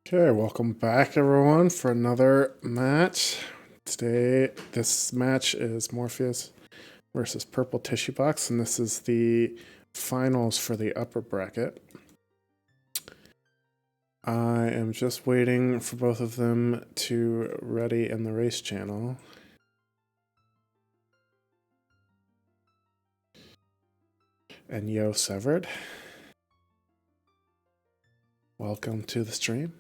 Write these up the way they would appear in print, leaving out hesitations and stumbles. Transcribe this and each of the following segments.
Okay, welcome back everyone for another match. Today, this match is Morpheus versus Purple Tissue Box, and this is the finals for the upper bracket. I am just waiting for both of them to ready in the race channel. And yo, Severed, welcome to the stream.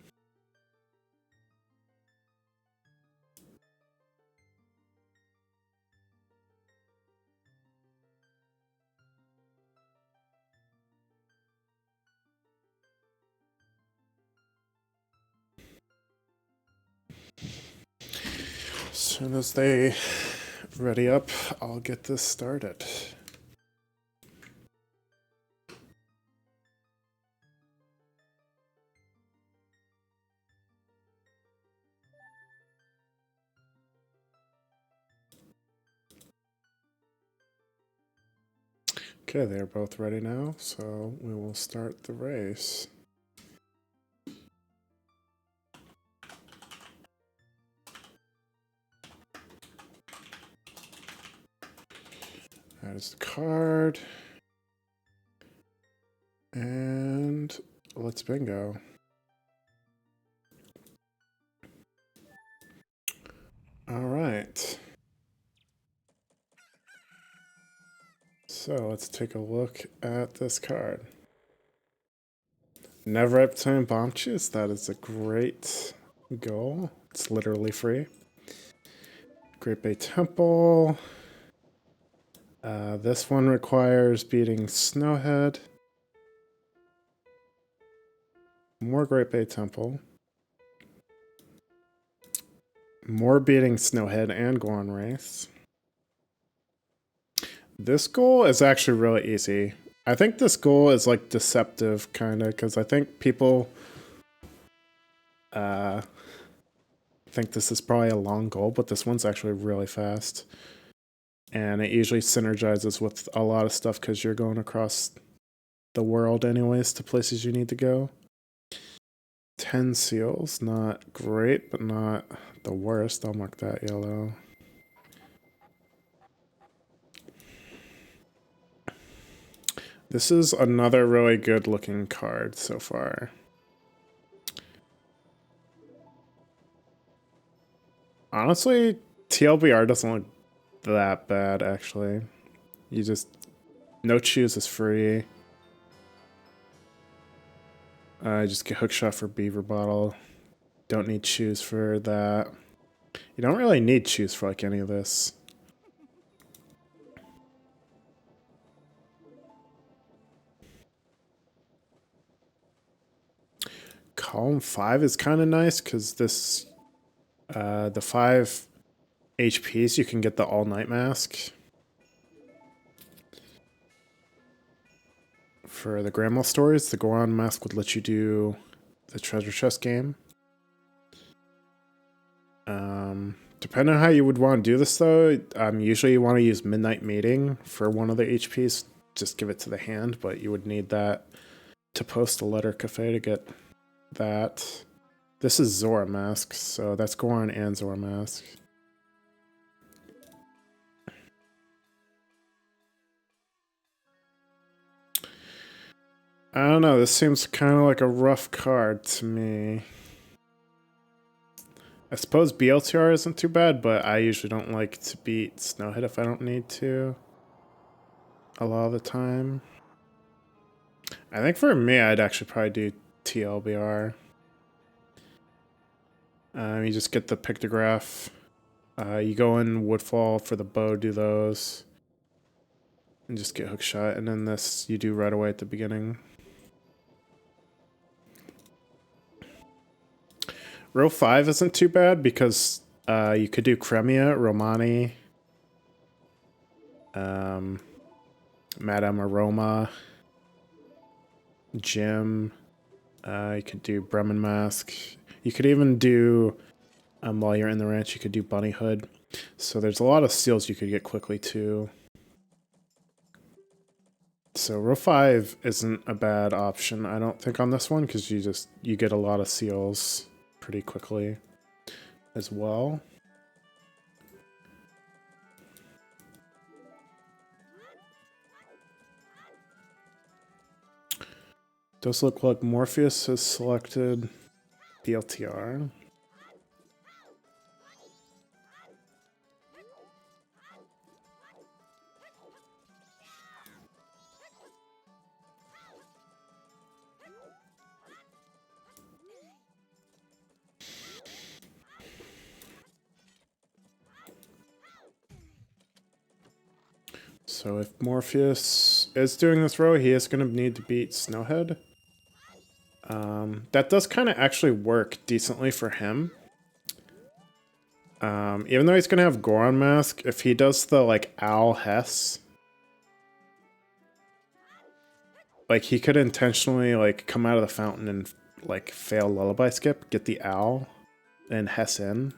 As soon as they ready up, I'll get this started. Okay, they're both ready now, so we will start the race. That is the card. And let's bingo. All right. So let's take a look at this card. Never Uptime Bomb Juice. That is a great goal. It's literally free. Great Bay Temple. This one requires beating Snowhead. More Great Bay Temple. More beating Snowhead and Goron Wraith. This goal is actually really easy. I think this goal is like deceptive, kind of, because I think people think this is probably a long goal, but this one's actually really fast. And it usually synergizes with a lot of stuff because you're going across the world anyways to places you need to go. 10 seals, not great, but not the worst. I'll mark that yellow. This is another really good looking card so far. Honestly, TLBR doesn't look that bad, actually. You just... No choose is free. Just get Hookshot for Beaver Bottle. Don't need choose for that. You don't really need choose for like any of this. Column 5 is kind of nice because this, the 5 HPs, you can get the all-night mask. For the Grandma stories, the Goron mask would let you do the treasure chest game. Depending on how you would want to do this though, usually you want to use Midnight Meeting for one of the HPs. Just give it to the hand, but you would need that to post a letter cafe to get that. This is Zora mask, so that's Goron and Zora mask. I don't know, this seems kind of like a rough card to me. I suppose BLTR isn't too bad, but I usually don't like to beat Snowhead if I don't need to. A lot of the time. I think for me, I'd actually probably do TLBR. You just get the pictograph. You go in Woodfall for the bow, do those. And just get Hookshot. And then this you do right away at the beginning. Row 5 isn't too bad because you could do Cremia, Romani, Madame Aroma, Jim. You could do Bremen Mask. You could even do, while you're in the ranch, you could do Bunny Hood. So there's a lot of steals you could get quickly too. So row 5 isn't a bad option, I don't think, on this one, because you get a lot of seals pretty quickly as well. Does look like Morpheus has selected BLTR. So if Morpheus is doing this row, he is going to need to beat Snowhead. That does kind of actually work decently for him. Even though he's going to have Goron Mask, if he does the, like, Owl Hess, like, he could intentionally, like, come out of the fountain and, like, fail Lullaby Skip, get the Owl, and Hess in.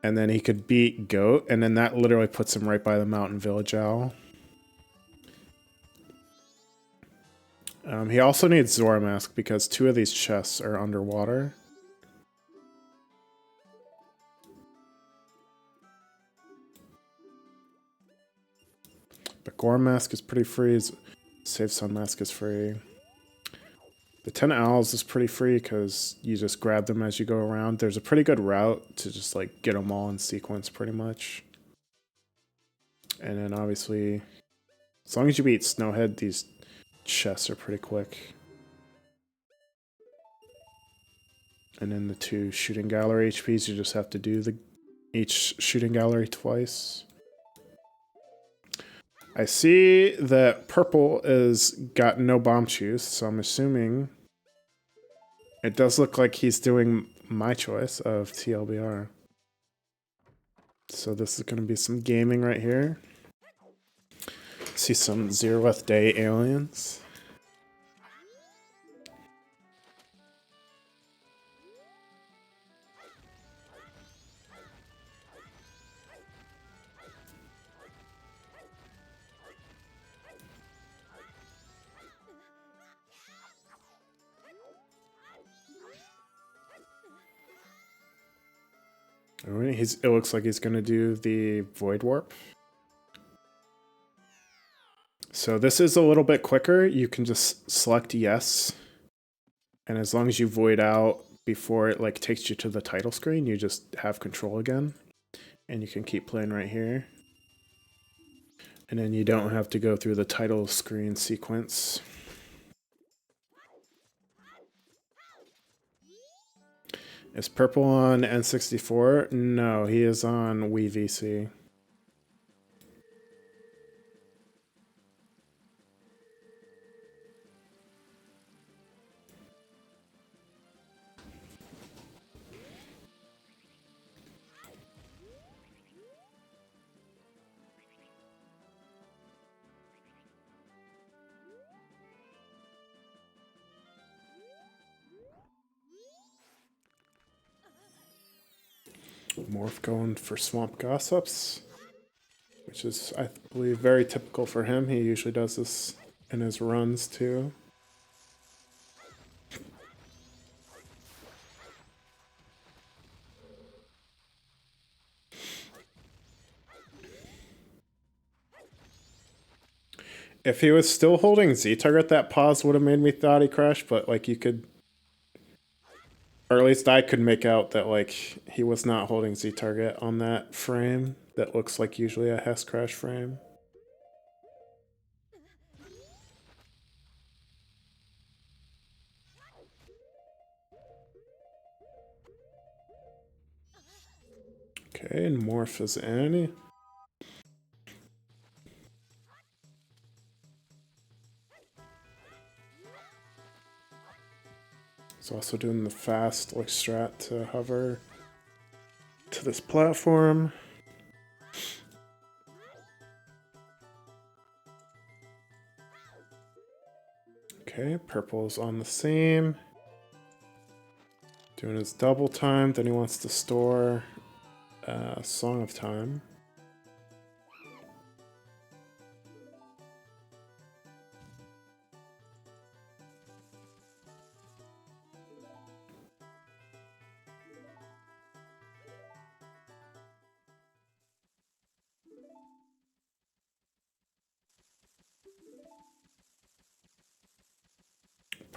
And then he could beat Goat, and then that literally puts him right by the Mountain Village Owl. He also needs Zora Mask because 2 of these chests are underwater. But Goron Mask is pretty free. Save Sun Mask is free. The 10 Owls is pretty free because you just grab them as you go around. There's a pretty good route to just like get them all in sequence pretty much. And then obviously, as long as you beat Snowhead, these chests are pretty quick. And then the 2 Shooting Gallery HPs, you just have to do each Shooting Gallery twice. I see that Purple is got no Bomb Choose, so I'm assuming it does look like he's doing my choice of TLBR. So this is going to be some gaming right here. See some Zeroth Day aliens. Alright, it looks like he's going to do the Void Warp. So this is a little bit quicker. You can just select yes. And as long as you void out before it like takes you to the title screen, you just have control again. And you can keep playing right here. And then you don't have to go through the title screen sequence. Is Purple on N64? No, he is on Wii VC. Morph going for Swamp Gossips, which is, I believe, very typical for him. He usually does this in his runs, too. If he was still holding Z-Target, that pause would have made me thought he crashed, but, like, you could... Or at least I could make out that, like, he was not holding Z-Target on that frame that looks like usually a Hess crash frame. Okay, and Morph is in. He's also doing the fast like strat to hover to this platform. Okay, Purple's on the same. Doing his double time, then he wants to store Song of Time.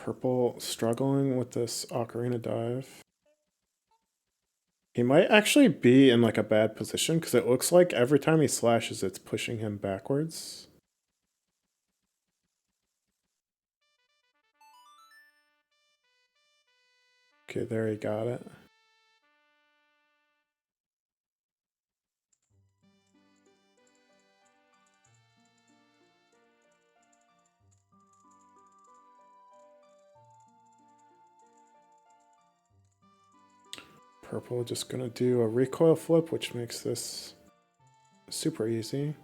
Purple struggling with this Ocarina Dive. He might actually be in like a bad position because it looks like every time he slashes, it's pushing him backwards. Okay, there he got it. Purple just gonna do a recoil flip, which makes this super easy.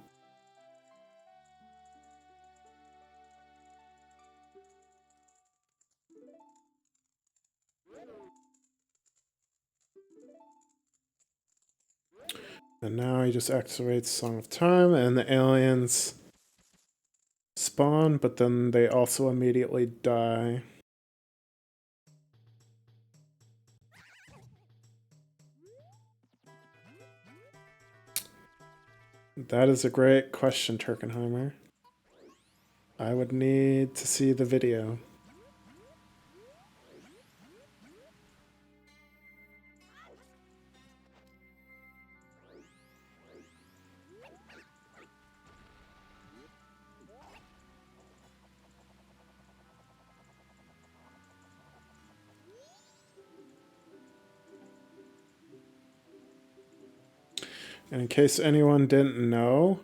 And now he just activates Song of Time, and the aliens spawn, but then they also immediately die. That is a great question, Turkenheimer. I would need to see the video. And in case anyone didn't know,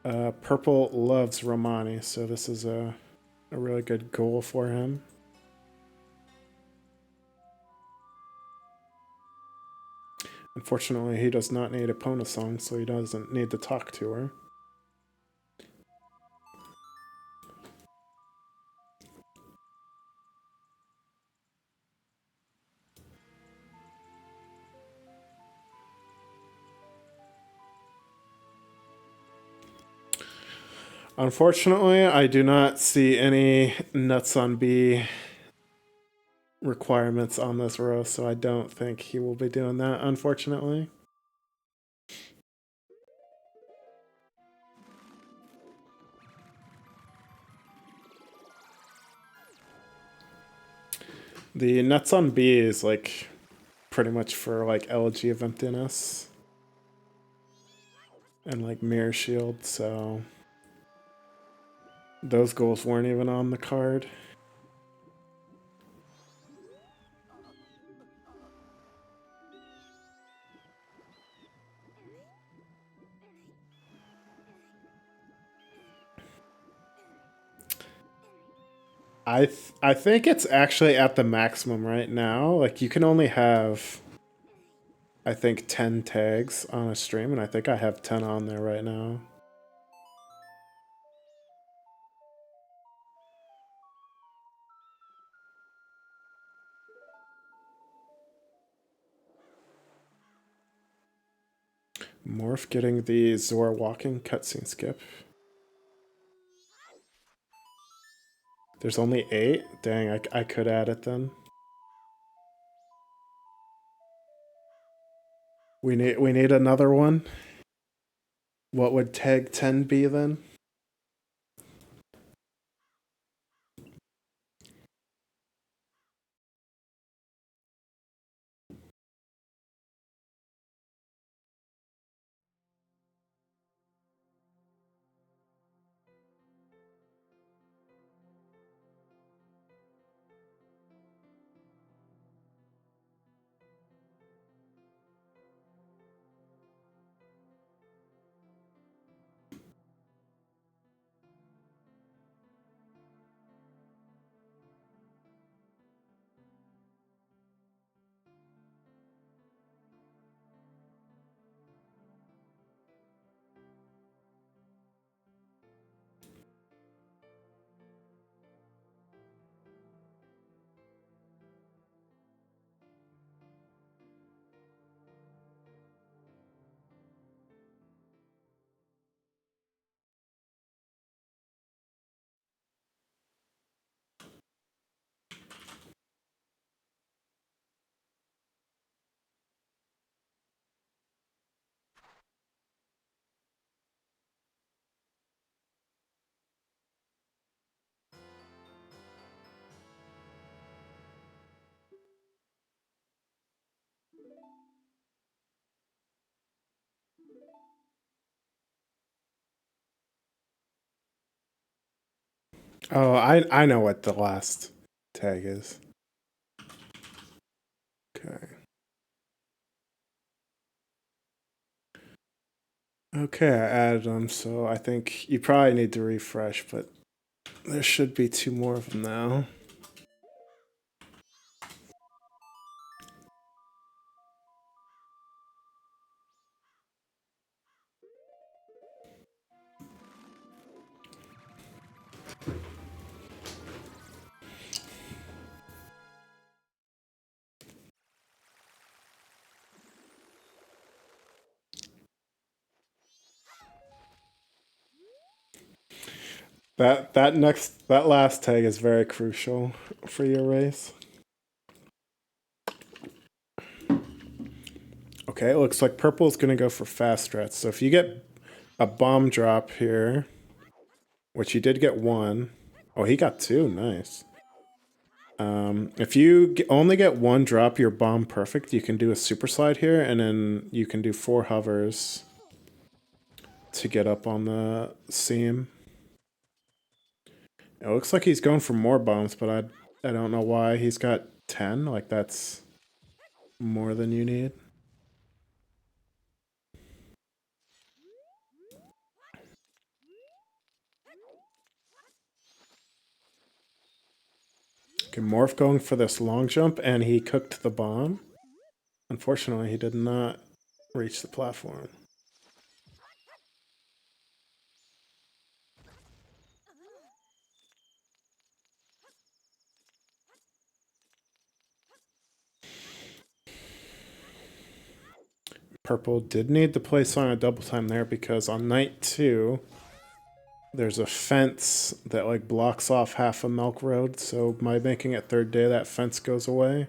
Purple loves Romani, so this is a really good goal for him. Unfortunately, he does not need Epona song, so he doesn't need to talk to her. Unfortunately, I do not see any nuts on B requirements on this row, so I don't think he will be doing that, unfortunately. The nuts on B is like pretty much for like Elegy of Emptiness and like Mirror Shield, so those goals weren't even on the card. I think it's actually at the maximum right now. Like you can only have I think 10 tags on a stream, and I think I have 10 on there right now. Morph getting the Zora walking cutscene skip. There's only 8? Dang, I could add it then. We need another one. What would tag 10 be then? Oh, I know what the last tag is. Okay. Okay, I added them, so I think you probably need to refresh, but there should be two more of them now. That last tag is very crucial for your race. Okay, it looks like purple is gonna go for fast strats. So if you get a bomb drop here, which you did get one. Oh, he got two. Nice. If you only get one drop your bomb perfect, you can do a super slide here, and then you can do 4 hovers to get up on the seam. It looks like he's going for more bombs, but I don't know why. He's got 10. Like, that's more than you need. Okay, Morph going for this long jump, and he cooked the bomb. Unfortunately, he did not reach the platform. Purple did need to place on a double time there because on night 2, there's a fence that like blocks off half a Milk Road. So by making it third day, that fence goes away.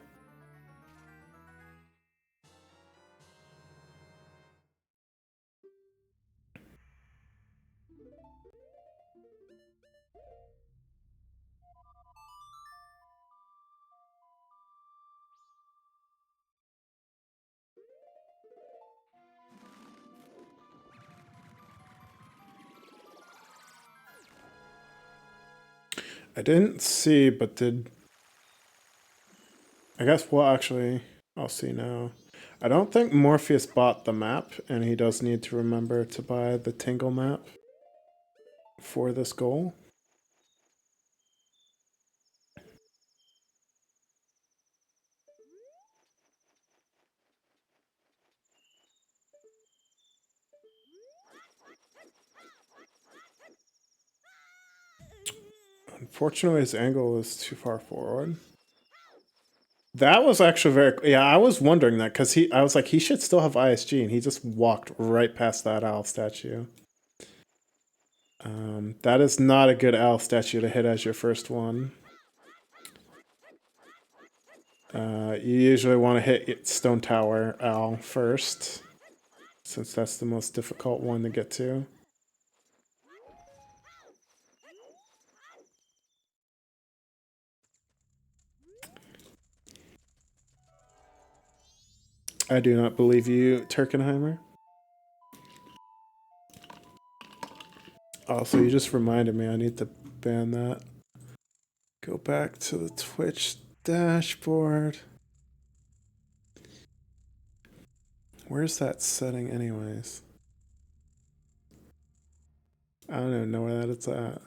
I didn't see, but did... I guess, well, actually, I'll see now. I don't think Morpheus bought the map, and he does need to remember to buy the Tingle map for this goal. Unfortunately, his angle is too far forward. That was actually very... Yeah, I was wondering that, because I was like, he should still have ISG, and he just walked right past that owl statue. That is not a good owl statue to hit as your first one. You usually want to hit Stone Tower Owl first, since that's the most difficult one to get to. I do not believe you, Turkenheimer. Also, you just reminded me I need to ban that. Go back to the Twitch dashboard. Where's that setting anyways? I don't even know where that is at.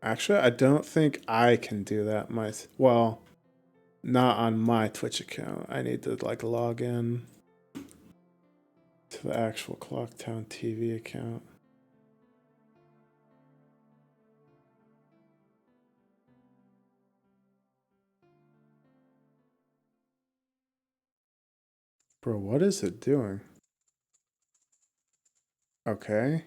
Actually, I don't think I can do that. Well, not on my Twitch account. I need to like log in to the actual Clocktown TV account. Bro, what is it doing? Okay.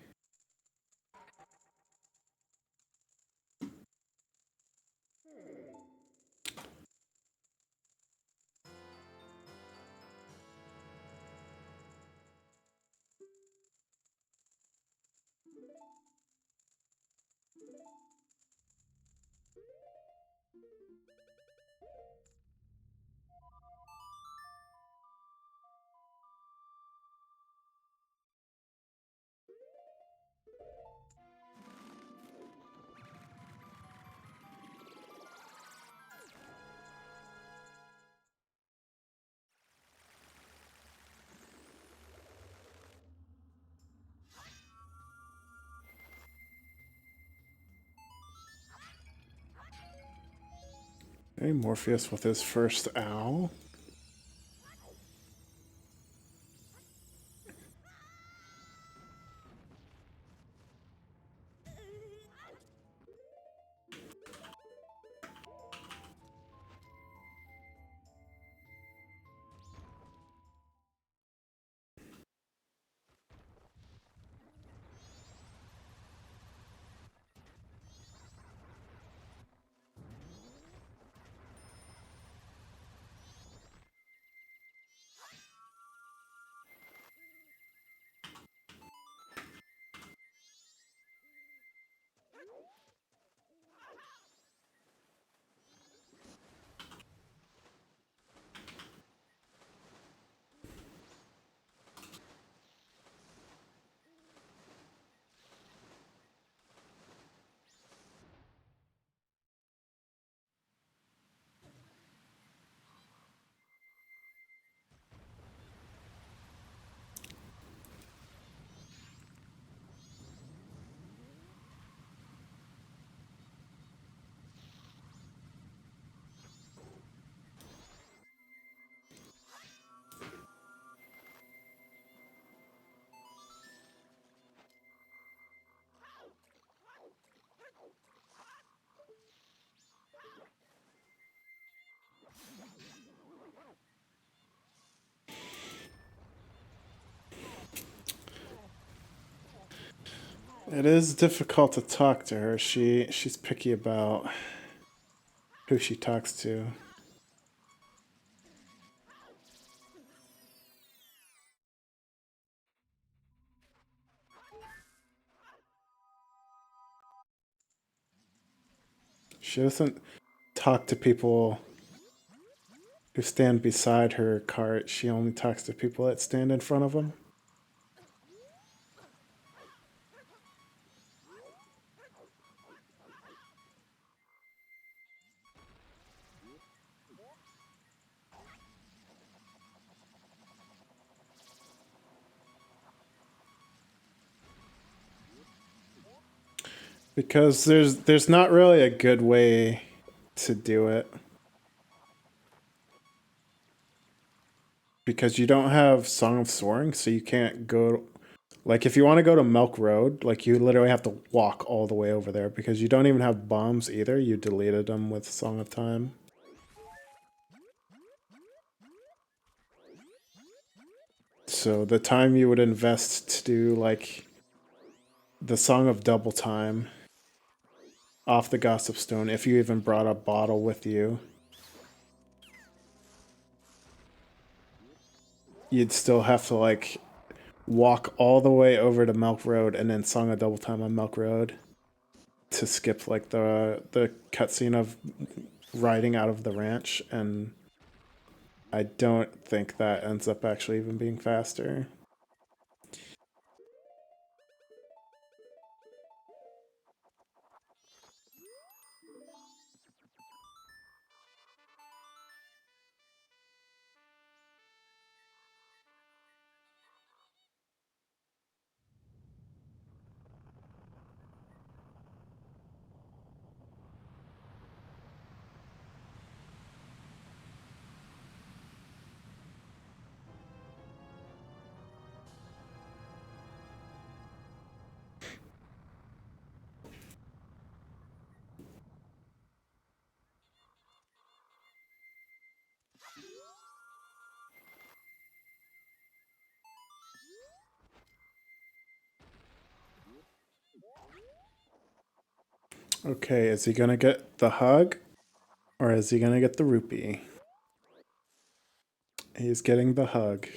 Okay, Morpheus with his first owl. It is difficult to talk to her. She's picky about who she talks to. She doesn't talk to people who stand beside her cart. She only talks to people that stand in front of them. Because there's not really a good way to do it. Because you don't have Song of Soaring, so you can't go. Like, if you want to go to Milk Road, like, you literally have to walk all the way over there because you don't even have bombs either. You deleted them with Song of Time. So the time you would invest to do, like, the Song of Double Time off the Gossip Stone, if you even brought a bottle with you, you'd still have to, like, walk all the way over to Milk Road and then Song of Double Time on Milk Road to skip, like, the cutscene of riding out of the ranch, and I don't think that ends up actually even being faster. Okay, is he gonna get the hug? Or is he gonna get the rupee? He's getting the hug.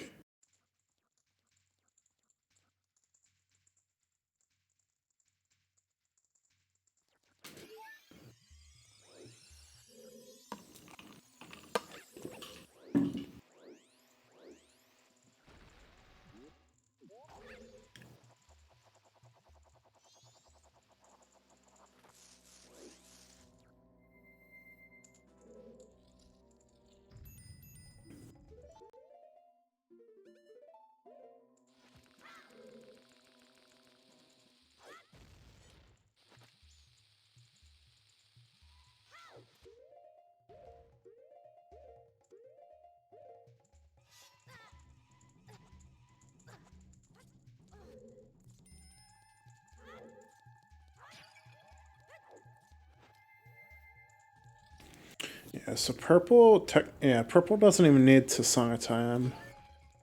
Yeah, so purple, purple doesn't even need to Song of Time,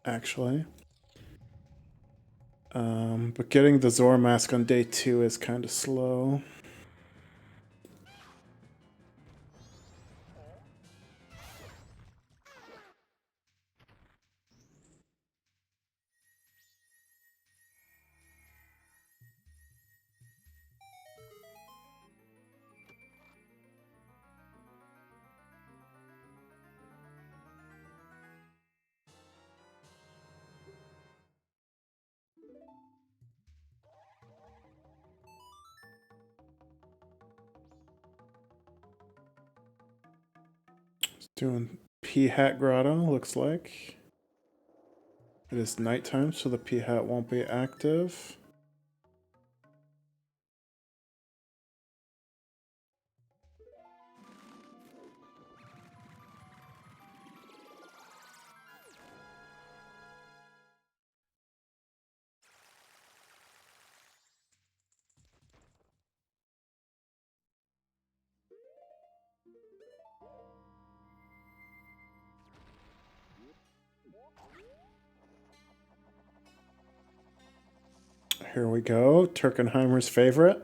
actually. But getting the Zora mask on day 2 is kind of slow. Doing P-Hat Grotto, looks like. It is nighttime, so the P-Hat won't be active. Here we go, Turkenheimer's favorite.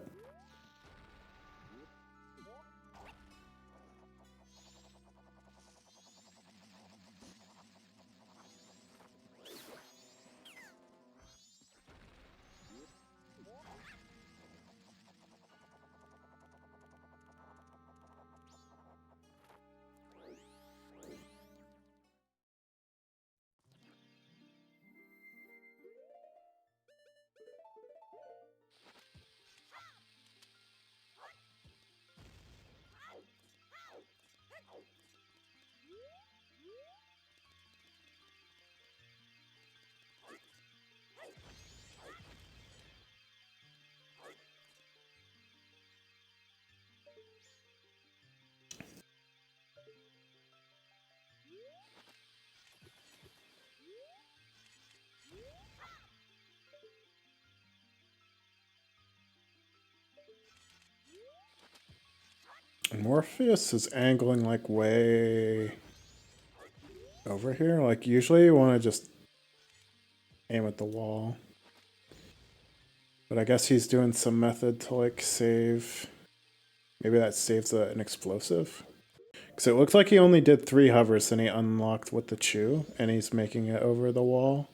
Morpheus is angling like way over here. Like usually you want to just aim at the wall. But I guess he's doing some method to like save. Maybe that saves an explosive. Because it looks like he only did 3 hovers and he unlocked with the chew. And he's making it over the wall.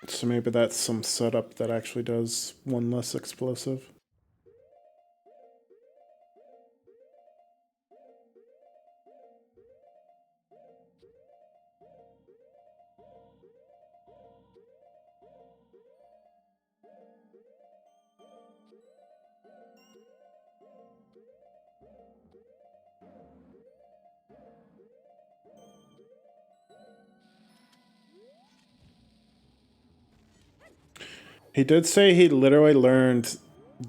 So maybe that's some setup that actually does 1 less explosive. He did say he literally learned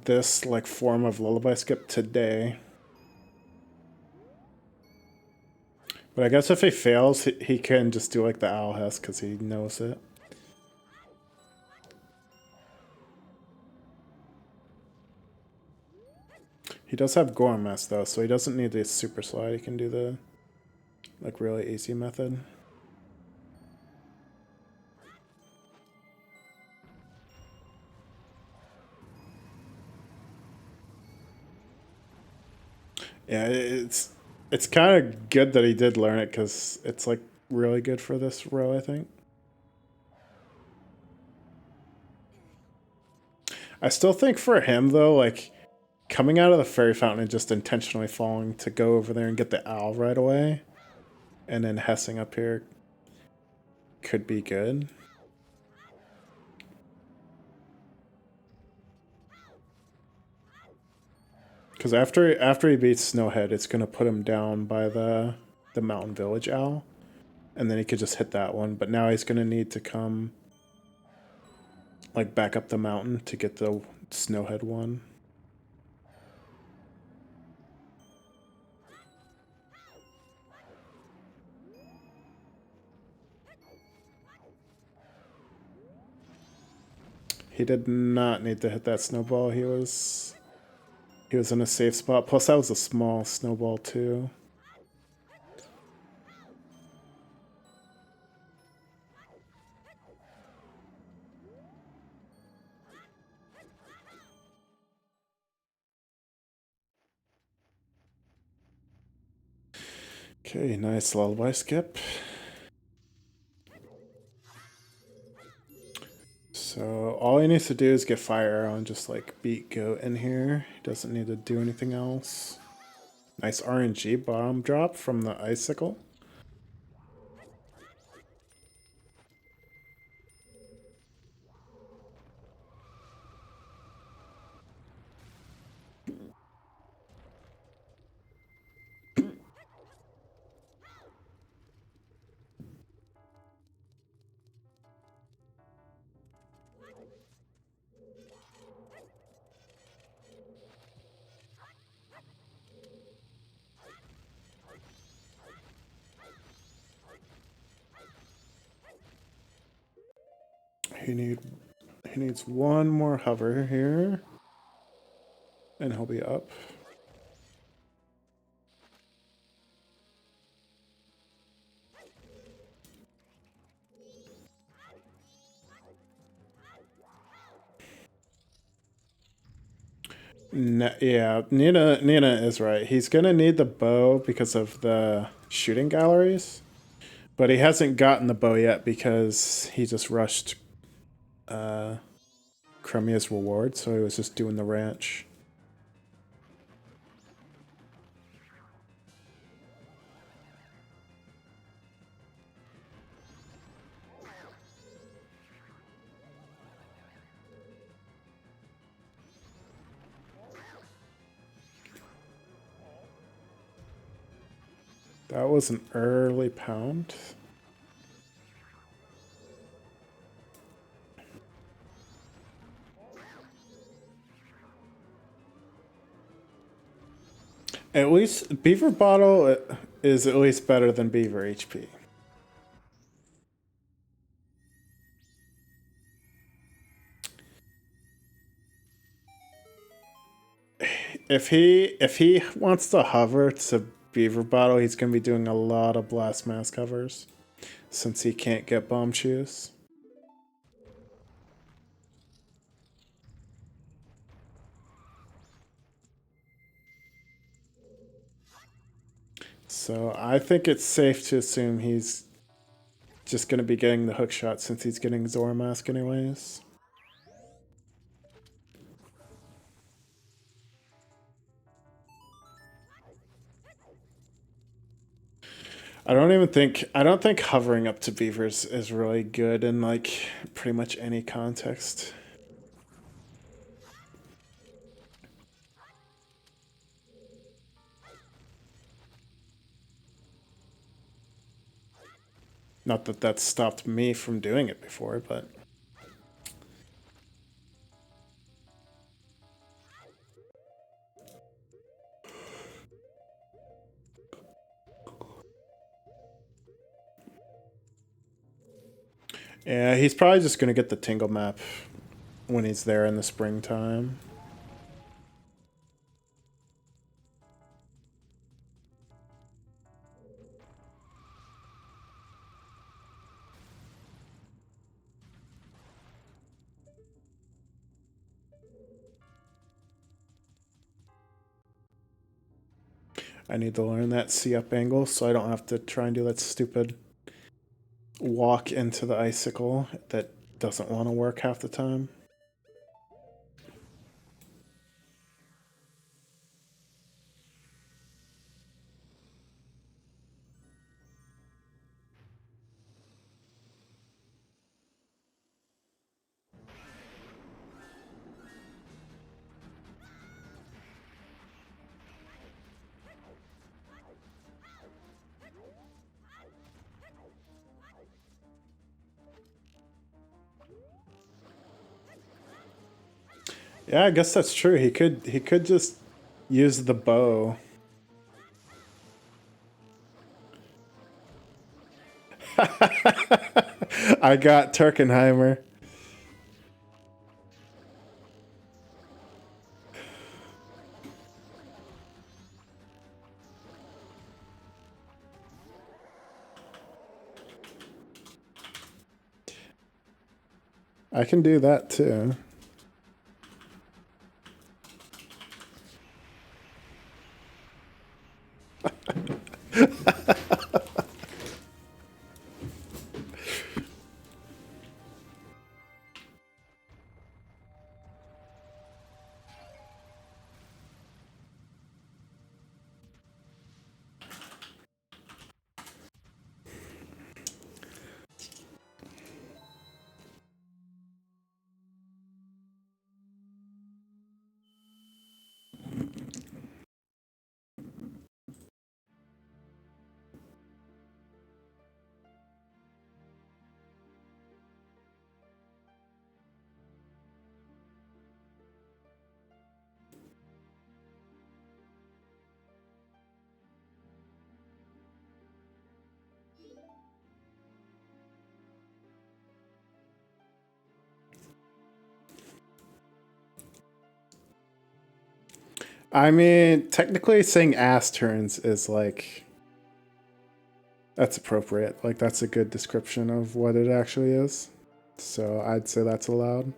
this like form of lullaby skip today. But I guess if he fails, he can just do like the owl hiss because he knows it. He does have Gormas though, so he doesn't need the super slide. He can do the like really easy method. Yeah, it's kind of good that he did learn it because it's like really good for this row, I think. I still think for him though, like coming out of the fairy fountain and just intentionally falling to go over there and get the owl right away, and then hessing up here could be good. Because after he beats Snowhead, it's gonna put him down by the Mountain Village owl, and then he could just hit that one. But now he's gonna need to come like back up the mountain to get the Snowhead one. He did not need to hit that snowball. He was in a safe spot. Plus, that was a small snowball too. Okay, nice lullaby skip. So all he needs to do is get fire arrow and just like beat goat in here. He doesn't need to do anything else. Nice RNG bomb drop from the icicle. He needs one more hover here, and he'll be up. Yeah, Nina is right. He's gonna need the bow because of the shooting galleries, but he hasn't gotten the bow yet because he just rushed Cremia's reward, so he was just doing the ranch. That was an early pound. At least Beaver Bottle is at least better than Beaver HP. If he wants to hover to Beaver Bottle, he's gonna be doing a lot of Blast Mask covers, since he can't get Bomb Shoes. So I think it's safe to assume he's just gonna be getting the hook shot since he's getting Zora Mask anyways. I don't think hovering up to beavers is really good in like pretty much any context. Not that that's stopped me from doing it before, but yeah, he's probably just gonna get the Tingle map when he's there in the springtime. I need to learn that C up angle so I don't have to try and do that stupid walk into the icicle that doesn't want to work half the time. Yeah, I guess that's true. He could just use the bow. I got Turkenheimer. I can do that too. I mean, technically saying ass turns is like, that's appropriate. Like, that's a good description of what it actually is. So I'd say that's allowed.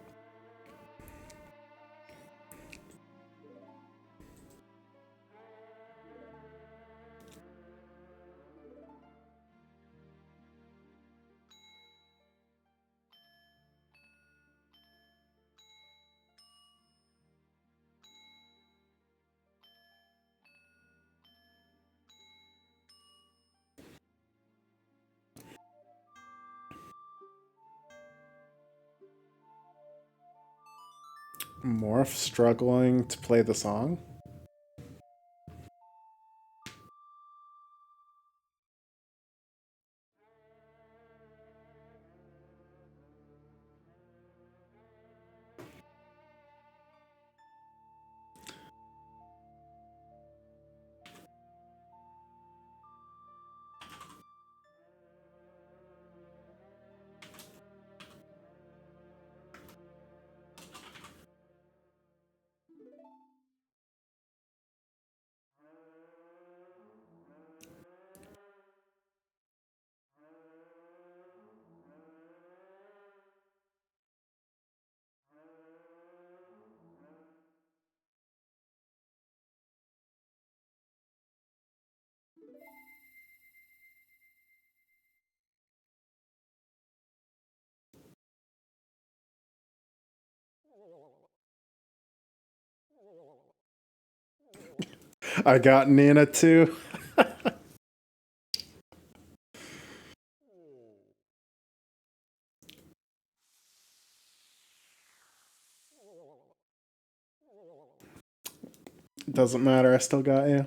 Morph struggling to play the song. I got Nina too. Doesn't matter, I still got you.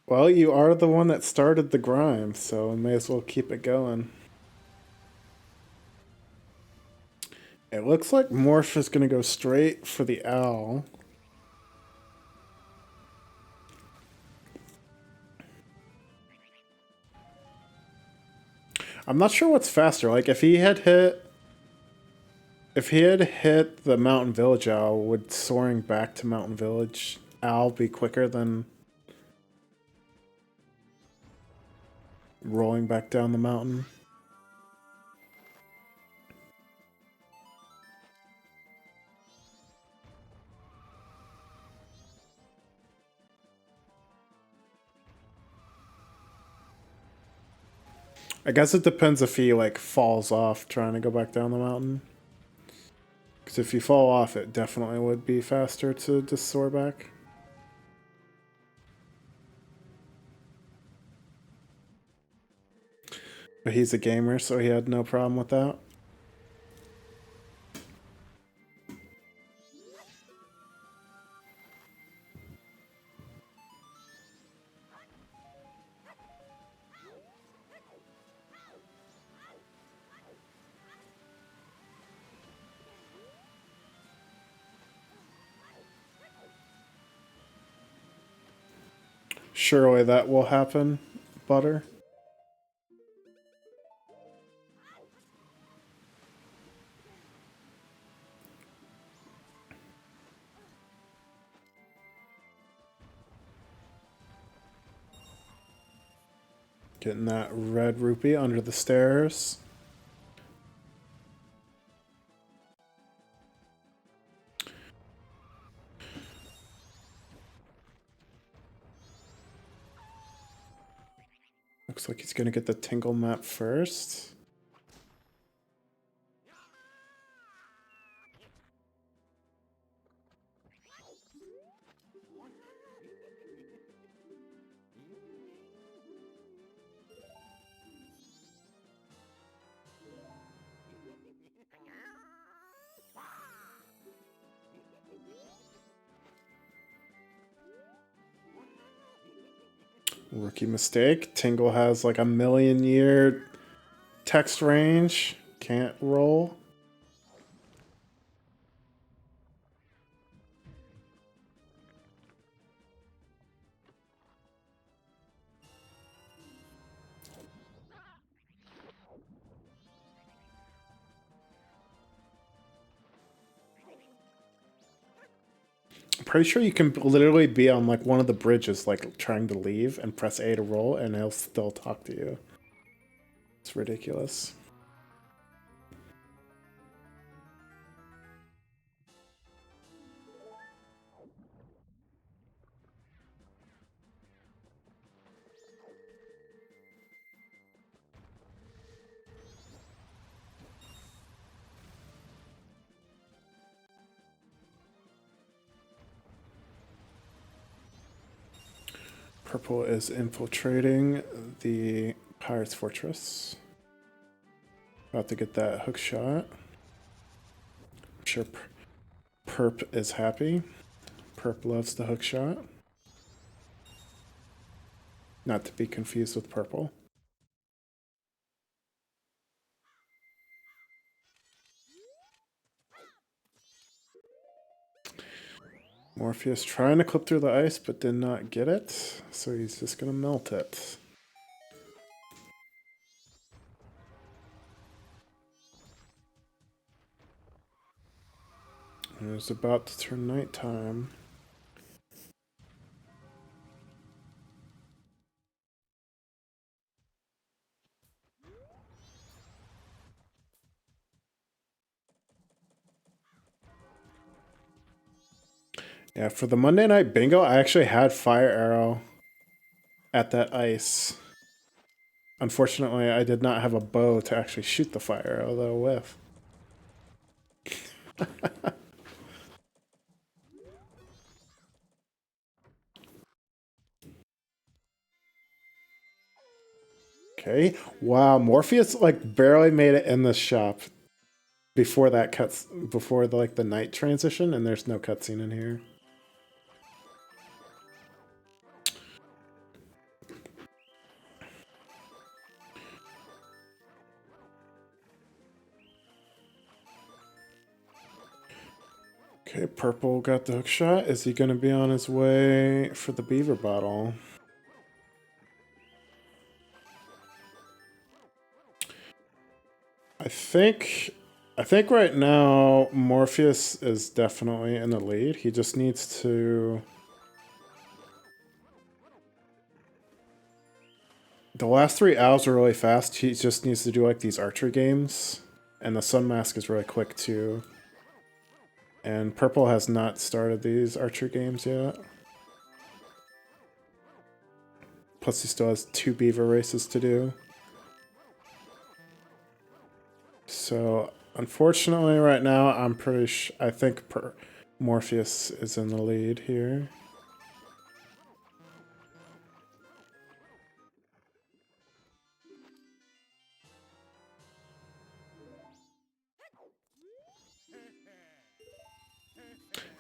Well, you are the one that started the grime, so I may as well keep it going. It looks like Morph is going to go straight for the owl. I'm not sure what's faster. Like, if he had hit the Mountain Village owl, would soaring back to Mountain Village owl be quicker than rolling back down the mountain? I guess it depends if he, like, falls off trying to go back down the mountain. Because if you fall off, it definitely would be faster to just soar back. But he's a gamer, so he had no problem with that. Surely that will happen, Butter. Getting that red rupee under the stairs. Looks like he's gonna get the Tingle map first. Rookie mistake. Tingle has like a million-year text range. Can't roll. I'm pretty sure you can literally be on like one of the bridges, like trying to leave, and press A to roll, and he'll still talk to you. It's ridiculous. Purple is infiltrating the Pirate's Fortress. About to get that hook shot. I'm sure Perp is happy. Perp loves the hook shot. Not to be confused with Purple. Morpheus trying to clip through the ice, but did not get it, so he's just gonna melt it. And it's about to turn nighttime. Yeah, for the Monday Night Bingo, I actually had Fire Arrow at that ice. Unfortunately, I did not have a bow to actually shoot the Fire Arrow, though, with. Okay. Wow, Morpheus like barely made it in the shop before that cuts before the like the night transition, and there's no cutscene in here. Okay, Purple got the hook shot. Is he gonna be on his way for the beaver bottle? I think right now Morpheus is definitely in the lead. He just needs to. The last three owls are really fast. He just needs to do like these archery games, and the Sun Mask is really quick too. And Purple has not started these archery games yet. Plus, he still has 2 beaver races to do. So, unfortunately, right now, I'm pretty I think Morpheus is in the lead here.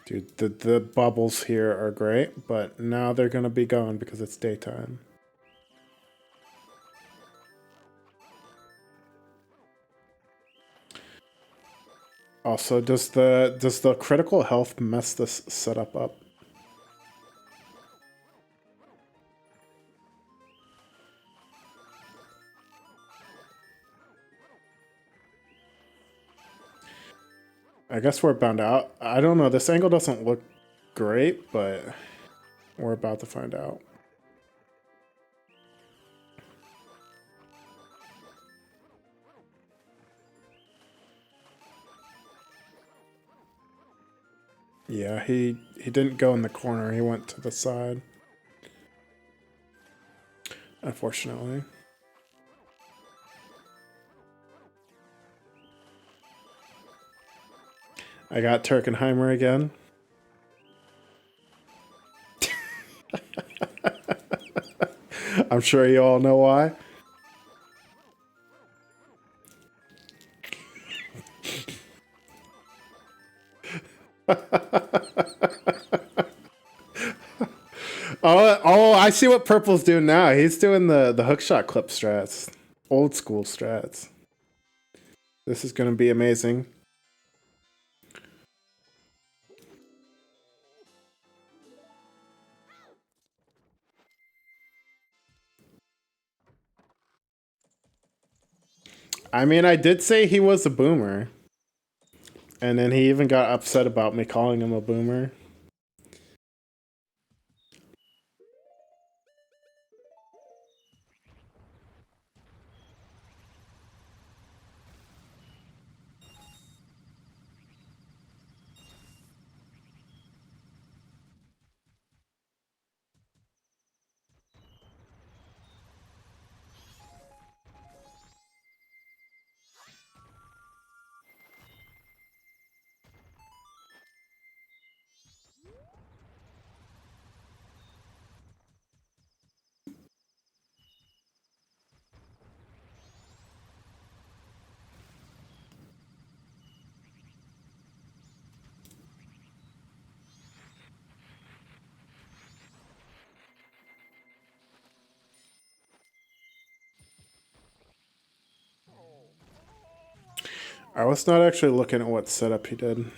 Dude, the bubbles here are great, but now they're gonna be gone because it's daytime. Also, does the critical health mess this setup up? I guess we're bound out. I don't know. This angle doesn't look great, but we're about to find out. Yeah, he didn't go in the corner. He went to the side. Unfortunately. I got Turkenheimer again. I'm sure you all know why. Oh, I see what Purple's doing now. He's doing the hookshot clip strats. Old school strats. This is going to be amazing. I mean, I did say he was a boomer. And then he even got upset about me calling him a boomer. I was not actually looking at what setup he did.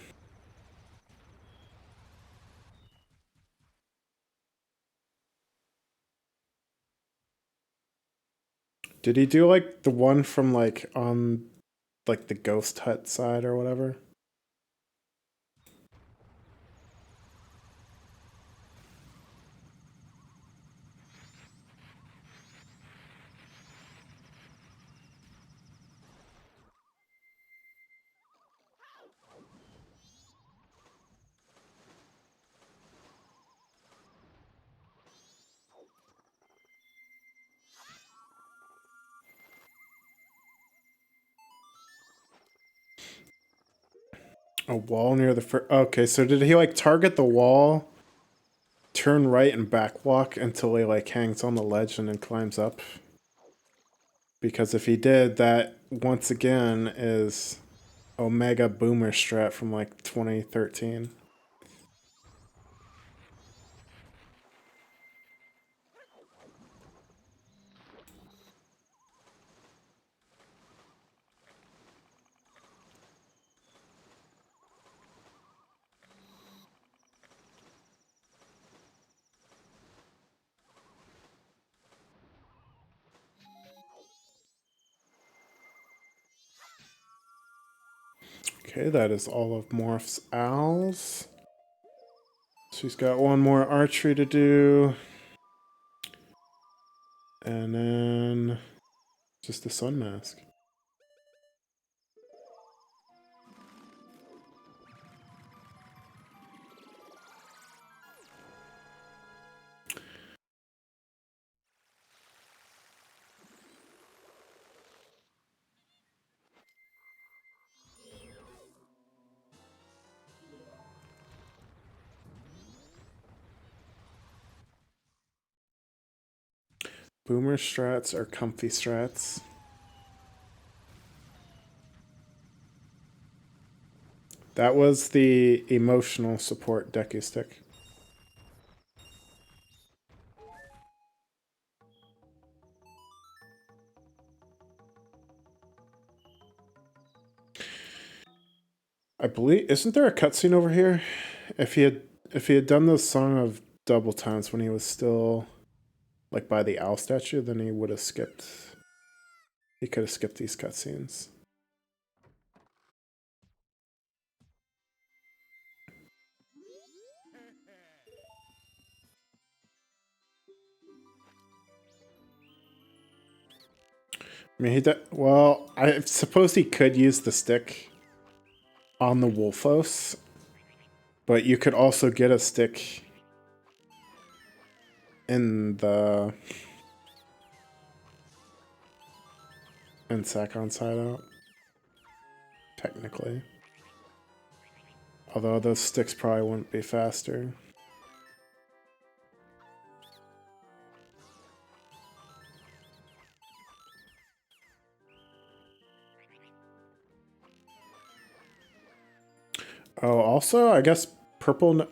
Did he do like the one from like on like the ghost hut side or whatever? A wall near the first. Okay, so did he like target the wall, turn right and back walk until he like hangs on the ledge and then climbs up? Because if he did, that once again is Omega Boomer strat from like 2013. Okay, that is all of Morph's owls. So he's got one more archery to do. And then just the sun mask. Boomer strats are comfy strats. That was the emotional support Deku stick. I believe isn't there a cutscene over here? If he had done the Song of Double Times when he was still like by the owl statue, then he would have skipped. He could have skipped these cutscenes. I mean, he did. Well, I suppose he could use the stick on the Wolfos, but you could also get a stick in the Sakon side out, technically. Although those sticks probably wouldn't be faster. Oh, also, I guess purple.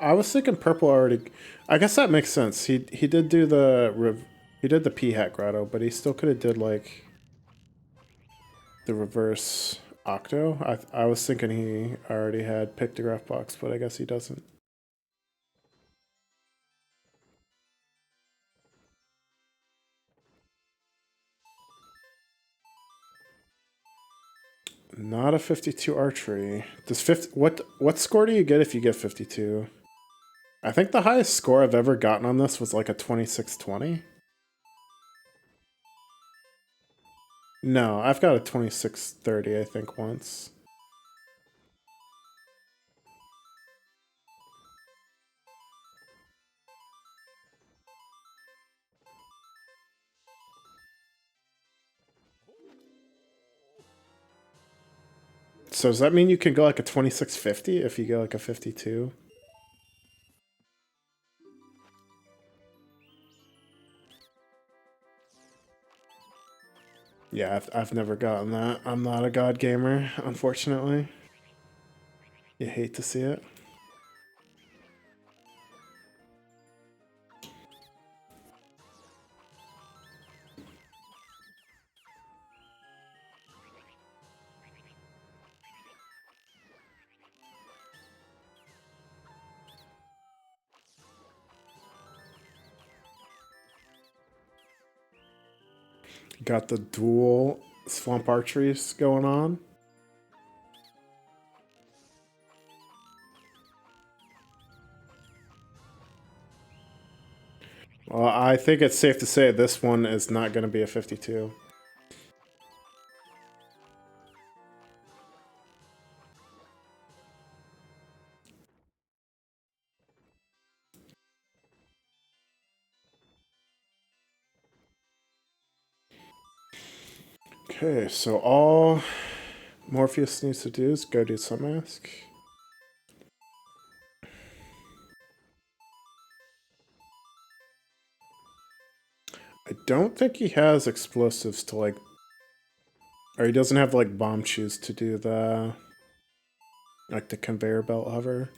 I was thinking purple already. I guess that makes sense. He did do he did the P hat grotto, but he still could have did like the reverse octo. I was thinking he already had pictograph box, but I guess he doesn't. Not a 52 archery. Does 50 what score do you get if you get 52? I think the highest score I've ever gotten on this was like a 2620. No, I've got a 2630 I think once. So does that mean you can go like a 2650 if you go like a 52? Yeah, I've never gotten that. I'm not a god gamer, unfortunately. You hate to see it. Got the dual swamp archeries going on. Well, I think it's safe to say this one is not going to be a 52. Okay, so all Morpheus needs to do is go do some mask. I don't think he has explosives to like, or he doesn't have like bomb shoes to do the like the conveyor belt hover.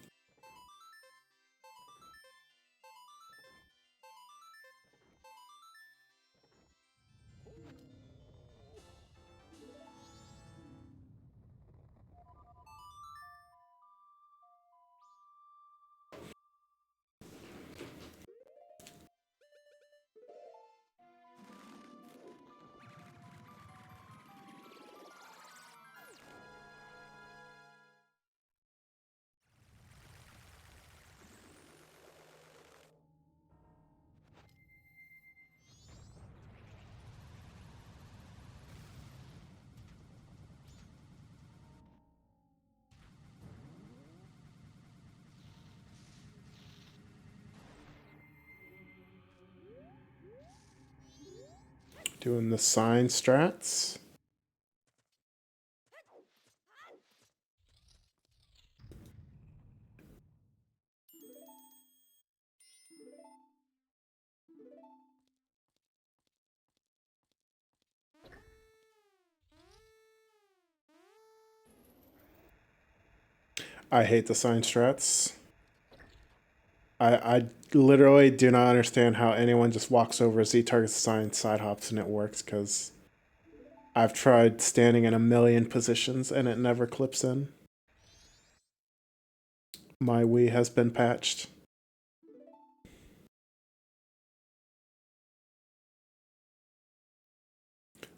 Doing the sign strats. I hate the sign strats. I literally do not understand how anyone just walks over Z targets the sign, side hops, and it works, because I've tried standing in a million positions and it never clips in. My Wii has been patched.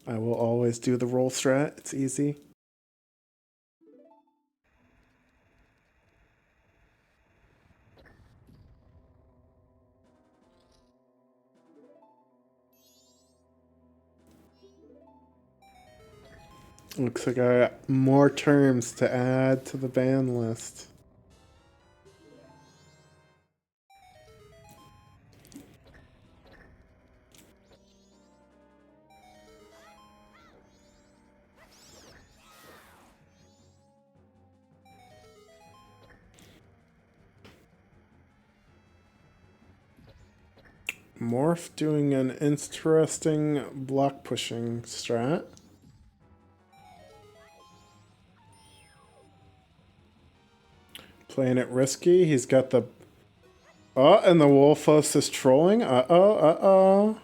I will always do the roll strat. It's easy. Looks like I got more terms to add to the ban list. Morph doing an interesting block pushing strat. Playing it risky. He's got the... Oh, and the Wolfos is trolling. Uh-oh, uh-oh.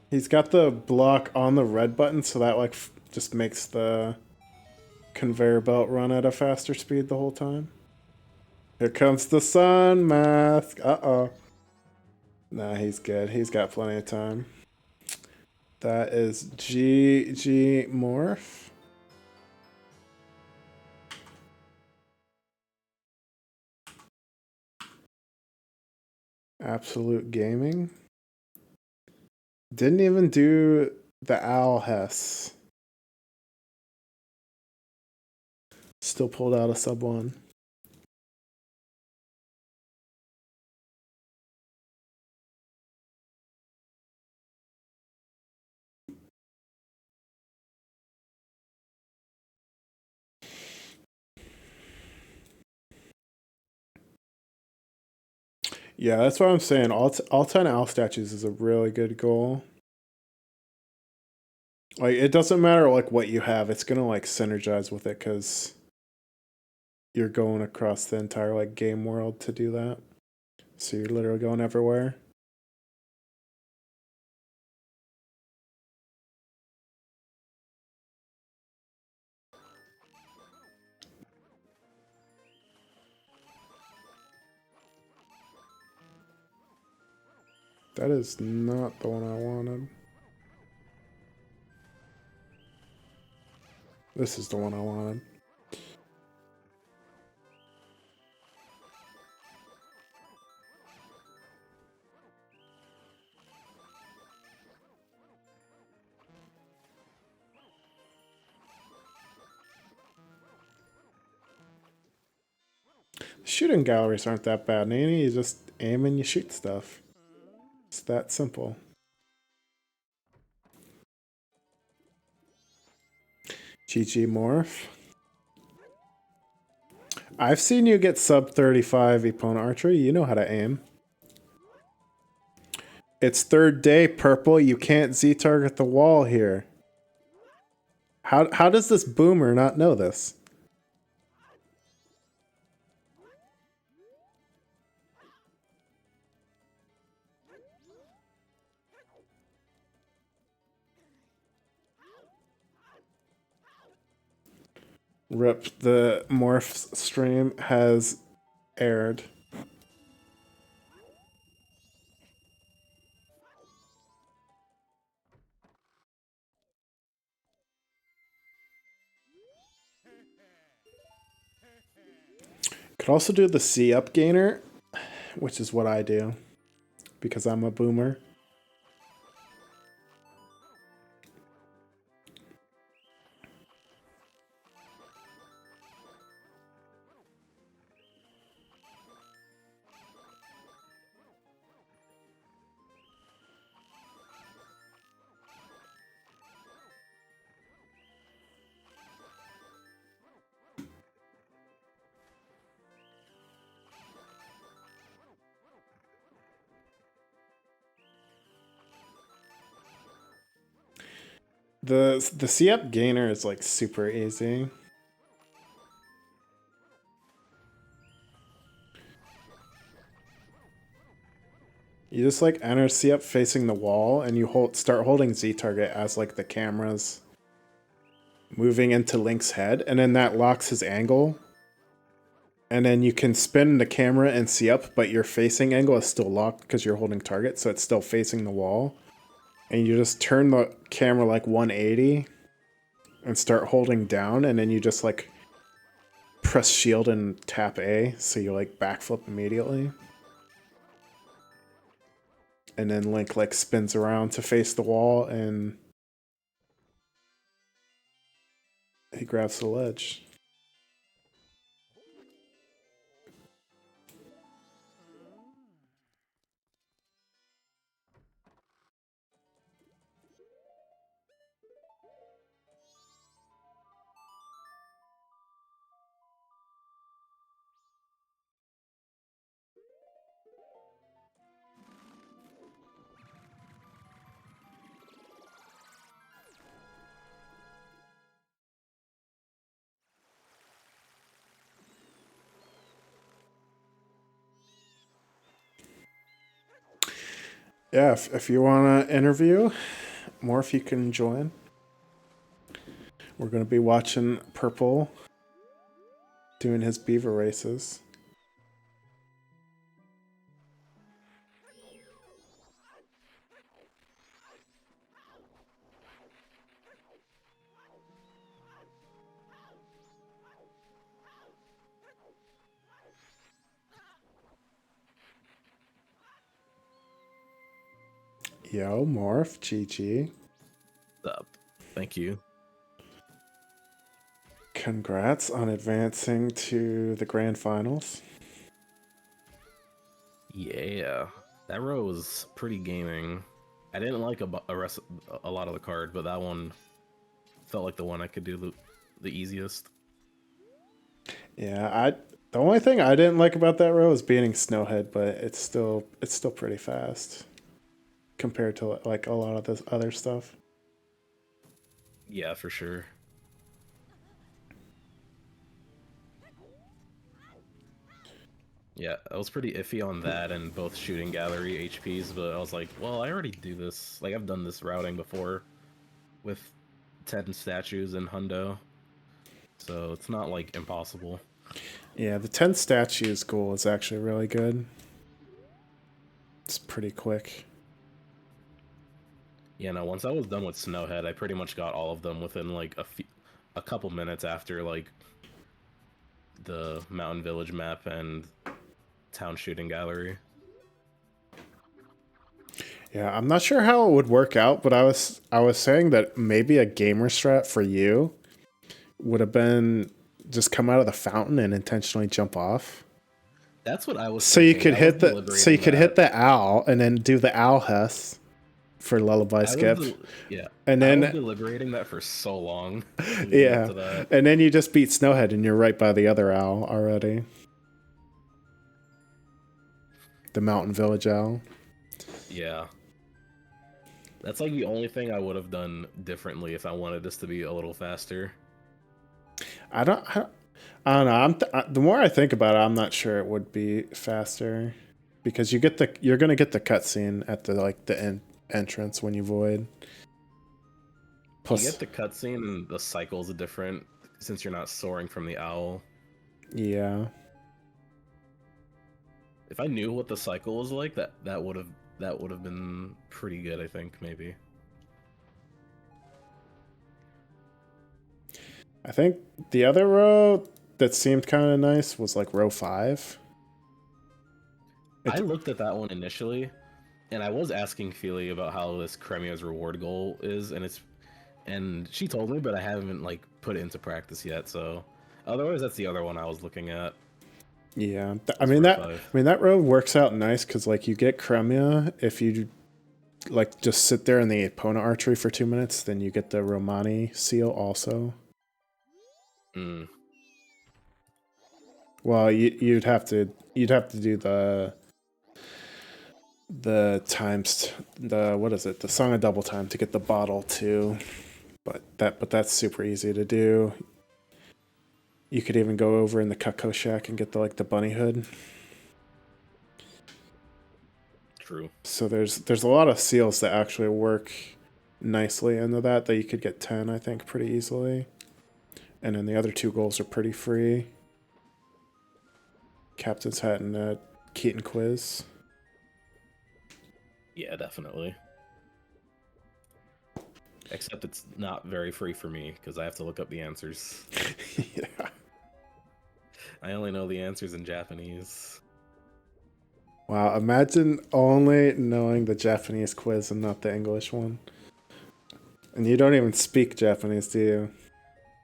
He's got the block on the red button, so that like just makes the conveyor belt run at a faster speed the whole time. Here comes the sun mask. Uh-oh. Nah, he's good. He's got plenty of time. That is GG Morph. Absolute Gaming. Didn't even do the Owl Hess. Still pulled out a sub 1. Yeah, that's what I'm saying. All 10 owl statues is a really good goal. Like, it doesn't matter like what you have, it's gonna like synergize with it because you're going across the entire like game world to do that. So you're literally going everywhere. That is not the one I wanted. This is the one I wanted. Shooting galleries aren't that bad, Nanny. You just aim and you shoot stuff. It's that simple. GG Morph. I've seen you get sub 35 Epona Archery. You know how to aim. It's third day, Purple. You can't Z-target the wall here. How does this boomer not know this? Rip, the Morphs stream has aired. Could also do the C-up gainer, which is what I do, because I'm a boomer. The C-up gainer is like super easy. You just like enter C-up facing the wall and you start holding Z-target as like the camera's moving into Link's head, and then that locks his angle. And then you can spin the camera and C-up, but your facing angle is still locked because you're holding target, so it's still facing the wall. And you just turn the camera like 180 and start holding down, and then you just like press shield and tap A, so you like backflip immediately. And then Link like spins around to face the wall, and he grabs the ledge. Yeah, if you want to interview, Morph, you can join. We're going to be watching Purple doing his beaver races. Yo, Morph, GG. What's up? Thank you. Congrats on advancing to the grand finals. Yeah, that row was pretty gaming. I didn't like a lot of the card, but that one felt like the one I could do the easiest. Yeah, the only thing I didn't like about that row is beating Snowhead, but it's still pretty fast compared to like a lot of this other stuff. Yeah, for sure. Yeah, I was pretty iffy on that and both shooting gallery HPs, but I was like, well, I already do this. Like, I've done this routing before with 10 statues in Hundo, so it's not like impossible. Yeah, the 10 statues goal is actually really good. It's pretty quick. Yeah, no, once I was done with Snowhead, I pretty much got all of them within like a couple minutes after like the Mountain Village map and Town Shooting Gallery. Yeah, I'm not sure how it would work out, but I was saying that maybe a gamer strat for you would have been just come out of the fountain and intentionally jump off. That's what I was So thinking. you could hit the owl and then do the owl Hess for lullaby skip. Yeah. And then I was deliberating that for so long. Yeah. And then you just beat Snowhead and you're right by the other owl already. The Mountain Village owl. Yeah. That's like the only thing I would have done differently if I wanted this to be a little faster. I don't know. The more I think about it, I'm not sure it would be faster because you're gonna get the cutscene at the entrance when you void. Plus, you get the cutscene and the cycles are different since you're not soaring from the owl. Yeah. If I knew what the cycle was like, that would have been pretty good. I think maybe. I think the other row that seemed kind of nice was like row 5. I looked at that one initially, and I was asking Feely about how this Cremia's reward goal is, and she told me, but I haven't like put it into practice yet. So, otherwise, that's the other one I was looking at. Yeah, I mean that row works out nice because like you get Cremia if you like just sit there in the opponent archery for 2 minutes, then you get the Romani seal also. Well, you'd have to do what is it? The Song of Double Time to get the bottle too. But that's super easy to do. You could even go over in the Cutco Shack and get the bunny hood. True. So there's a lot of seals that actually work nicely into that you could get 10, I think, pretty easily. And then the other 2 goals are pretty free. Captain's Hat and Keaton Quiz. Yeah, definitely. Except it's not very free for me because I have to look up the answers. Yeah. I only know the answers in Japanese. Wow, imagine only knowing the Japanese quiz and not the English one. And you don't even speak Japanese, do you?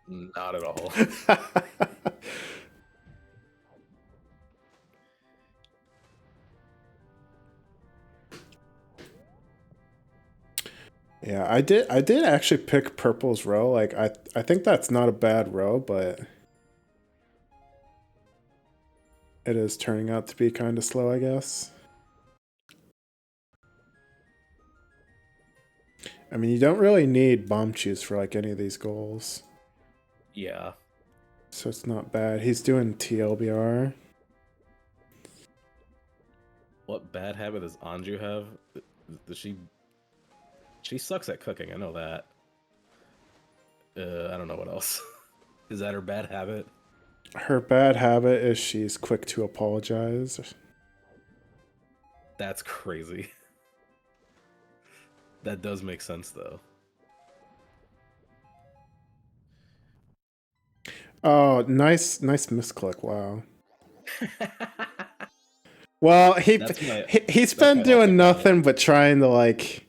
Not at all. Yeah, I did actually pick purple's row. Like I think that's not a bad row, but it is turning out to be kind of slow, I guess. I mean, you don't really need bomb choose for like any of these goals. Yeah. So it's not bad. He's doing TLBR. What bad habit does Anju have? Does she sucks at cooking, I know that. I don't know what else. Is that her bad habit? Her bad habit is she's quick to apologize. That's crazy. That does make sense though. Oh, nice misclick. Wow. Well, he's been doing nothing but trying to like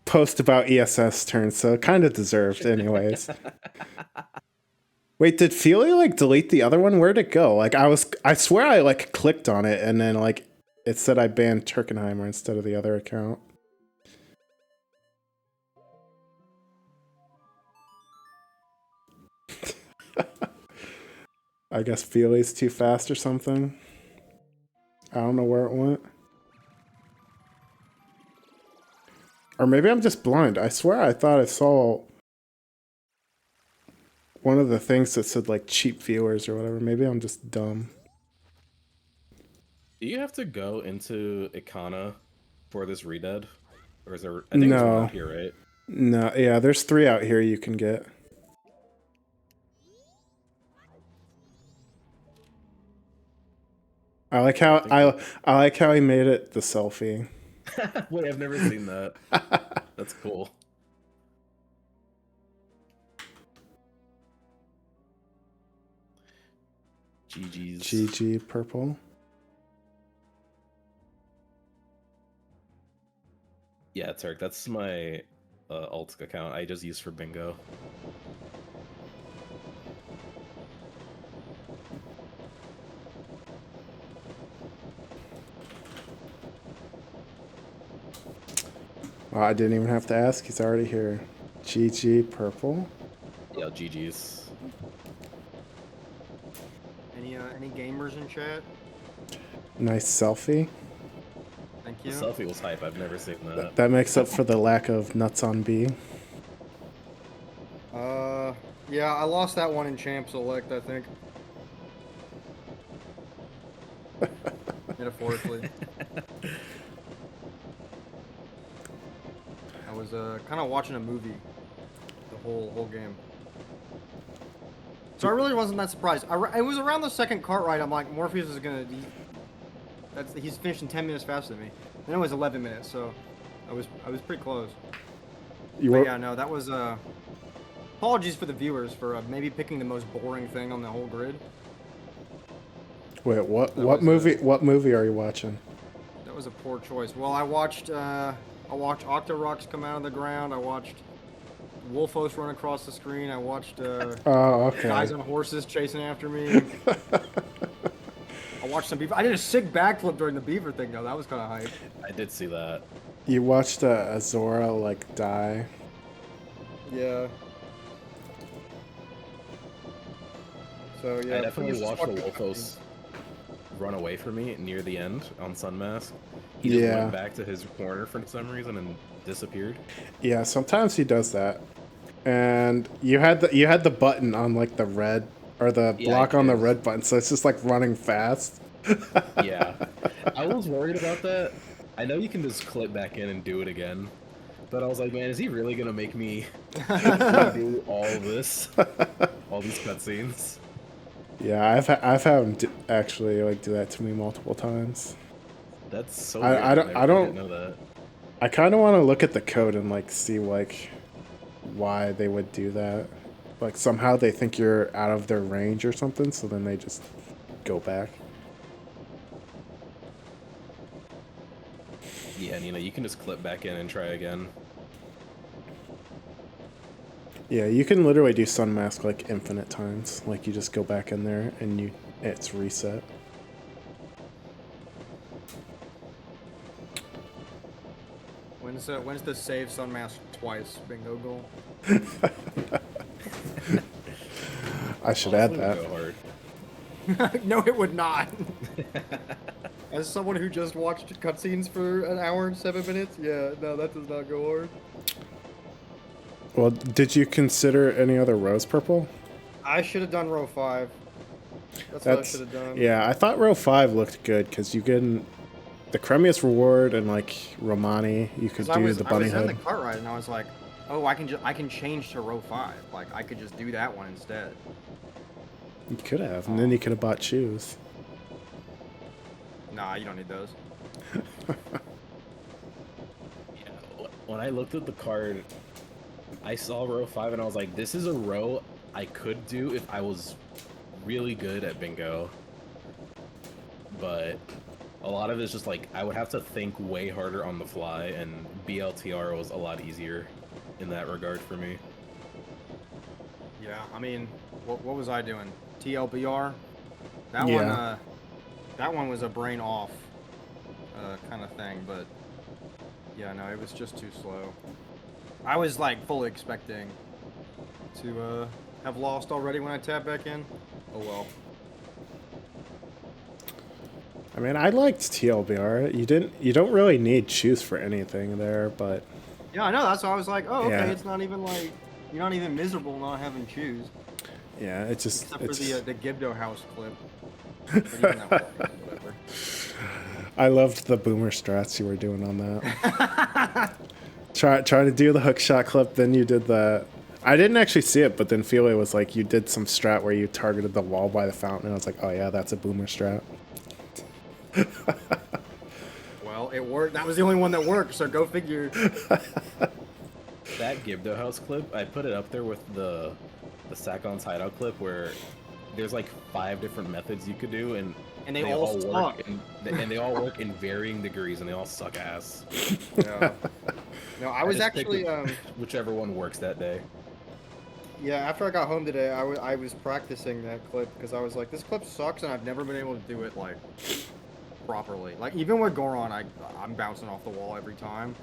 post about ESS turns, so kind of deserved, anyways. Wait, did Feely like delete the other one? Where'd it go? Like I swear I like clicked on it and then like it said I banned Turkenheimer instead of the other account. I guess Feely's too fast or something. I don't know where it went. Or maybe I'm just blind. I swear I thought I saw one of the things that said like cheap viewers or whatever. Maybe I'm just dumb. Do you have to go into Ikana for this redead? Or is there I think there's one out here, right? No, yeah, there's 3 out here you can get. I like how I like how he made it the selfie. Wait, I've never seen that. That's cool. GG's. GG purple. Yeah, Turk, that's my alt account I just use for bingo. Oh, I didn't even have to ask. He's already here. GG purple. Yeah, GG's. Any gamers in chat? Nice selfie. Thank you. The selfie was hype. I've never seen that. That makes up for the lack of nuts on B. Yeah, I lost that one in Champ Select, I think. Metaphorically. I was kind of watching a movie the whole game. So I really wasn't that surprised. It was around the second cart ride. I'm like, Morpheus is gonna. He's finishing 10 minutes faster than me. Then it was 11 minutes, so I was pretty close. Yeah, no, that was apologies for the viewers for maybe picking the most boring thing on the whole grid. Wait, what movie are you watching? That was a poor choice. Well, I watched Octoroks come out of the ground. I watched Wolfos run across the screen. I watched guys on horses chasing after me. I watched some beaver. I did a sick backflip during the beaver thing though. That was kind of hype. I did see that. You watched Azora like die. Yeah. So yeah. I definitely watched the Wolfos run away from me near the end on Sunmask. He just went back to his corner for some reason and disappeared. Yeah, sometimes he does that. And you had the button on like the red or the block on the red button, so it's just like running fast. Yeah. I was worried about that. I know you can just click back in and do it again. But I was like, man, is he really gonna make me do all this? All these cutscenes? Yeah, I've had him actually like do that to me multiple times. That's so weird. I don't know that. I kind of want to look at the code and like see like why they would do that. Like somehow they think you're out of their range or something, so then they just go back. Yeah, and you can just clip back in and try again. Yeah, you can literally do Sun Mask like infinite times. Like you just go back in there and it's reset. When's the save Sun Mask twice bingo goal? I should add that. No, it would not. As someone who just watched cutscenes for an hour and 7 minutes, yeah, no, that does not go hard. Well, did you consider any other rose purple? I should have done row 5. That's what I should have done. Yeah, I thought row 5 looked good because you get the Cremius reward and like Romani, you could do the bunny hood. I was in the cart ride and I was like, oh, I can change to row 5. Like I could just do that one instead. You could have, and then you could have bought shoes. Nah, you don't need those. Yeah, when I looked at the card, I saw row 5 and I was like, this is a row I could do if I was really good at bingo. But a lot of it's just like, I would have to think way harder on the fly, and BLTR was a lot easier in that regard for me. Yeah, I mean, what was I doing? TLBR? That one was a brain off kind of thing, but yeah, no, it was just too slow. I was like fully expecting to have lost already when I tapped back in. Oh well. I mean, I liked TLBR. You don't really need shoes for anything there, but yeah, I know. That's why I was like, oh, okay, yeah. It's not even like you're not even miserable not having shoes. Yeah, it just except for the Gibdo house clip. Whatever. I loved the boomer strats you were doing on that. Try to do the hook shot clip, then you did the. I didn't actually see it, but then Feely was like, you did some strat where you targeted the wall by the fountain, and I was like, oh yeah, that's a boomer strat. Well, it worked. That was the only one that worked, so go figure. That Gibdo house clip, I put it up there with the Sakon's hideout clip where there's like 5 different methods you could do, and they all work, and they all work in varying degrees, and they all suck ass. Yeah. No, I was actually whichever one works that day. Yeah, after I got home today, I was practicing that clip because I was like, this clip sucks, and I've never been able to do it like properly. Like even with Goron, I'm bouncing off the wall every time.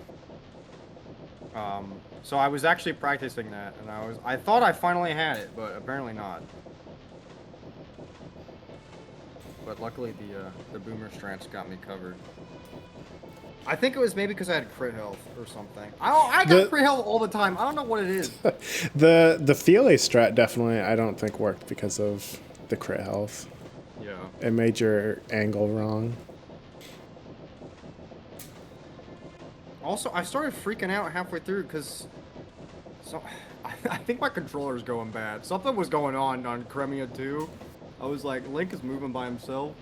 So I was actually practicing that, and I thought I finally had it, but apparently not. But luckily the boomer strats got me covered. I think it was maybe because I had crit health or something. I got crit health all the time. I don't know what it is. The Feely strat definitely I don't think worked because of the crit health. Yeah. It made your angle wrong. Also, I started freaking out halfway through because I think my controller's going bad. Something was going on Cremia 2. I was like, Link is moving by himself.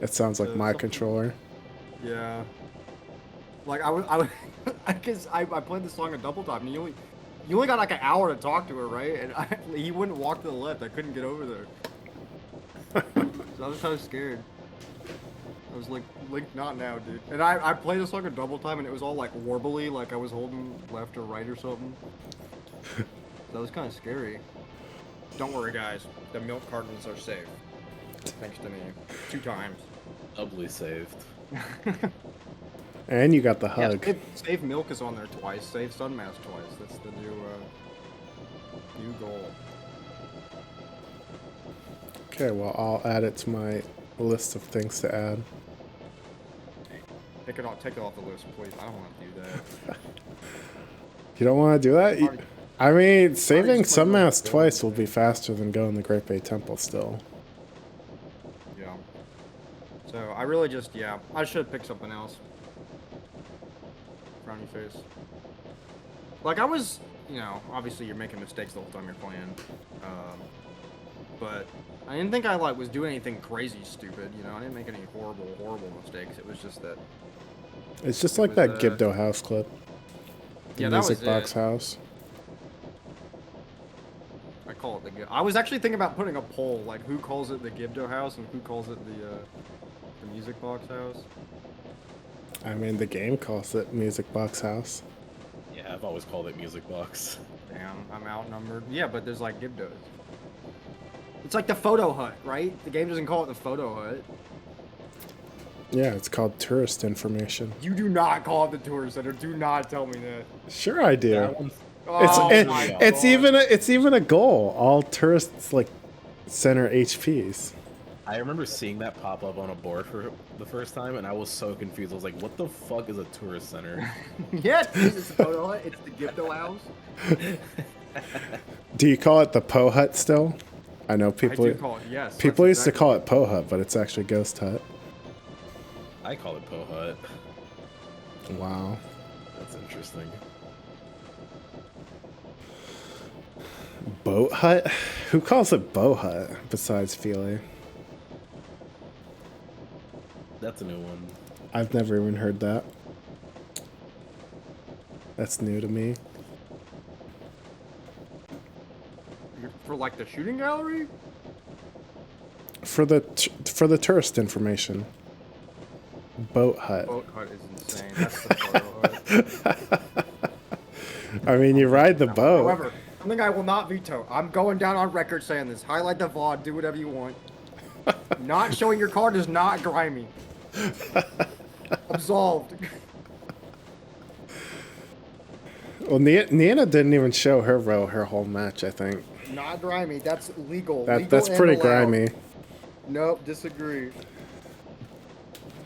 It sounds like my controller. Yeah. Like I guess I played the song a double time, and you only got like an hour to talk to her, right? And he wouldn't walk to the left. I couldn't get over there. So I was kind of scared. I was like, Link, not now, dude. And I played the song a double time, and it was all like warbly, like I was holding left or right or something. That was kind of scary. Don't worry, guys. The milk cartons are safe. Thanks to me. 2 times. Doubly saved. And you got the hug. Yeah, save milk is on there twice. Save Sunmask twice. That's the new goal. Okay, well, I'll add it to my list of things to add. Take it off the list, please. I don't want to do that. You don't want to do that? I mean, saving Sunmask twice will be faster than going to the Great Bay Temple still. Yeah. So, I really just, I should have picked something else. Frowny face. Like, I was, obviously you're making mistakes the whole time you're playing. But I didn't think I, was doing anything crazy stupid, I didn't make any horrible mistakes. It was just that... It's just like that Gibdo house clip. Yeah, that was Music Box House. I call it the Gibdo. I was actually thinking about putting a poll, like who calls it the Gibdo house and who calls it the Music Box House. I mean, the game calls it Music Box House. Yeah, always called it Music Box. Damn, I'm outnumbered. Yeah, but there's like Gibdos. It's like the photo hut, right? The game doesn't call it the photo hut. Yeah, it's called tourist information. You do not call it the tourist center. Do not tell me that. Sure, I do. It's It's even a goal. All tourists like center HPs. I remember seeing that pop up on a board for the first time, and I was so confused. I was like, "What the fuck is a tourist center?" Yeah, it's the photo hut. It's the Gibdo house. Do you call it the Poe Hut still? I know people. I do call it, yes. People used to call it Poe Hut, but it's actually Ghost Hut. I call it Poe Hut. Wow. That's interesting. Boat Hut? Who calls it Boat Hut besides Feely? That's a new one. I've never even heard that. That's new to me. For like the shooting gallery? For the tourist information. Boat Hut. Boat Hut is insane. That's the photo hut. I mean, you ride the boat. However, something I will not veto. I'm going down on record saying this. Highlight the VOD, do whatever you want. Not showing your card is not grimy. Absolved. Well, Nina didn't even show her whole match, I think. Not grimy. That's legal. That's pretty grimy. Nope, disagree.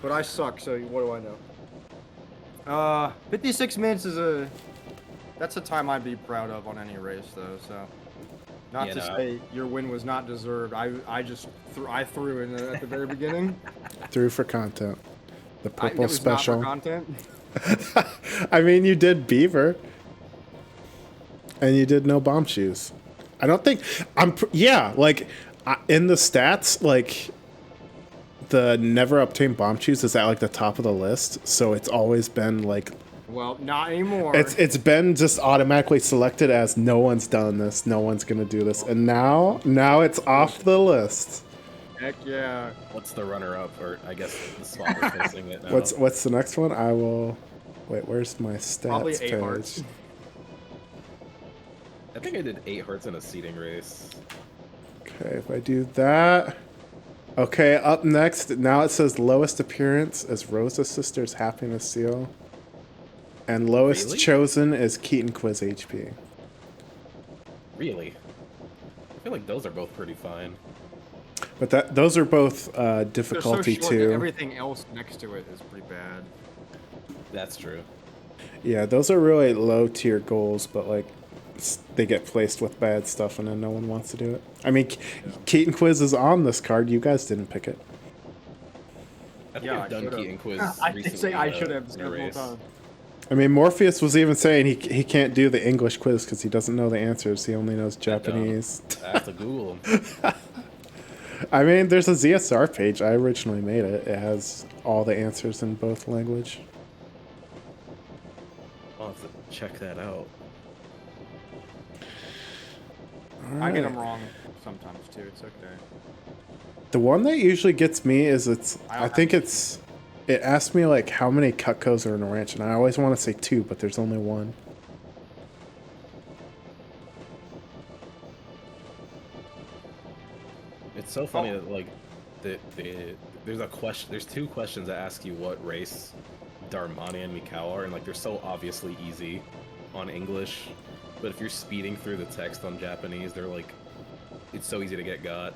But I suck, so what do I know? 56 minutes is that's a time I'd be proud of on any race, though. So, not to say your win was not deserved. I just threw in at the very beginning. Threw for content. The purple special. Not for content. I mean, you did Beaver, and you did no bomb shoes. I don't think in the stats, like the never obtained bomb shoes is at like the top of the list, so it's always been like. Well, not anymore. It's been just automatically selected as no one's done this, no one's gonna do this, and now it's off the list. Heck yeah. What's the runner-up, or I guess the spot we're facing it now? What's the next one? I will. Wait, where's my stats Probably 8 page? hearts. I think I did 8 hearts in a seating race. Okay, if I do that. Okay, up next, now it says lowest appearance is Rosa's sister's Happiness Seal. And lowest Really? chosen is Keaton Quiz HP. Really? I feel like those are both pretty fine. But those are both difficulty They're so short that 2. everything else next to it is pretty bad. That's true. Yeah, those are really low tier goals, but like they get placed with bad stuff and then no one wants to do it. I mean, Keaton Quiz is on this card. You guys didn't pick it. I think I've done Keaton Quiz I did recently. say I should have in a several race. times. I mean, Morpheus was even saying he can't do the English quiz because he doesn't know the answers. He only knows Japanese. I have to Google them. I mean, there's a ZSR page. I originally made it. It has all the answers in both language. I'll have to check that out. I get them wrong sometimes too. It's okay. The one that usually gets me is it asks me like how many Cutcos are in a ranch, and I always want to say 2, but there's only 1. It's so funny that like there's 2 questions that ask you what race Darmani and Mikau are, and like they're so obviously easy on English, but if you're speeding through the text on Japanese, they're like, it's so easy to get got.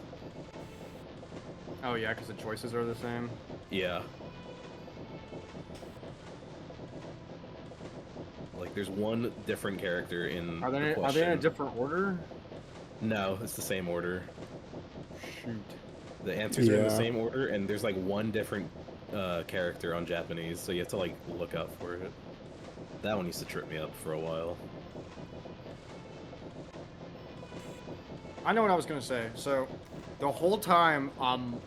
Oh yeah, because the choices are the same. Yeah. Like there's one different character in Are the they in a question. different order? No, it's the same order. Shoot. The answers are in the Yeah. same order, and there's like one different character on Japanese, so you have to like look out for it. That one used to trip me up for a while. I know what I was gonna say. So, the whole time I'm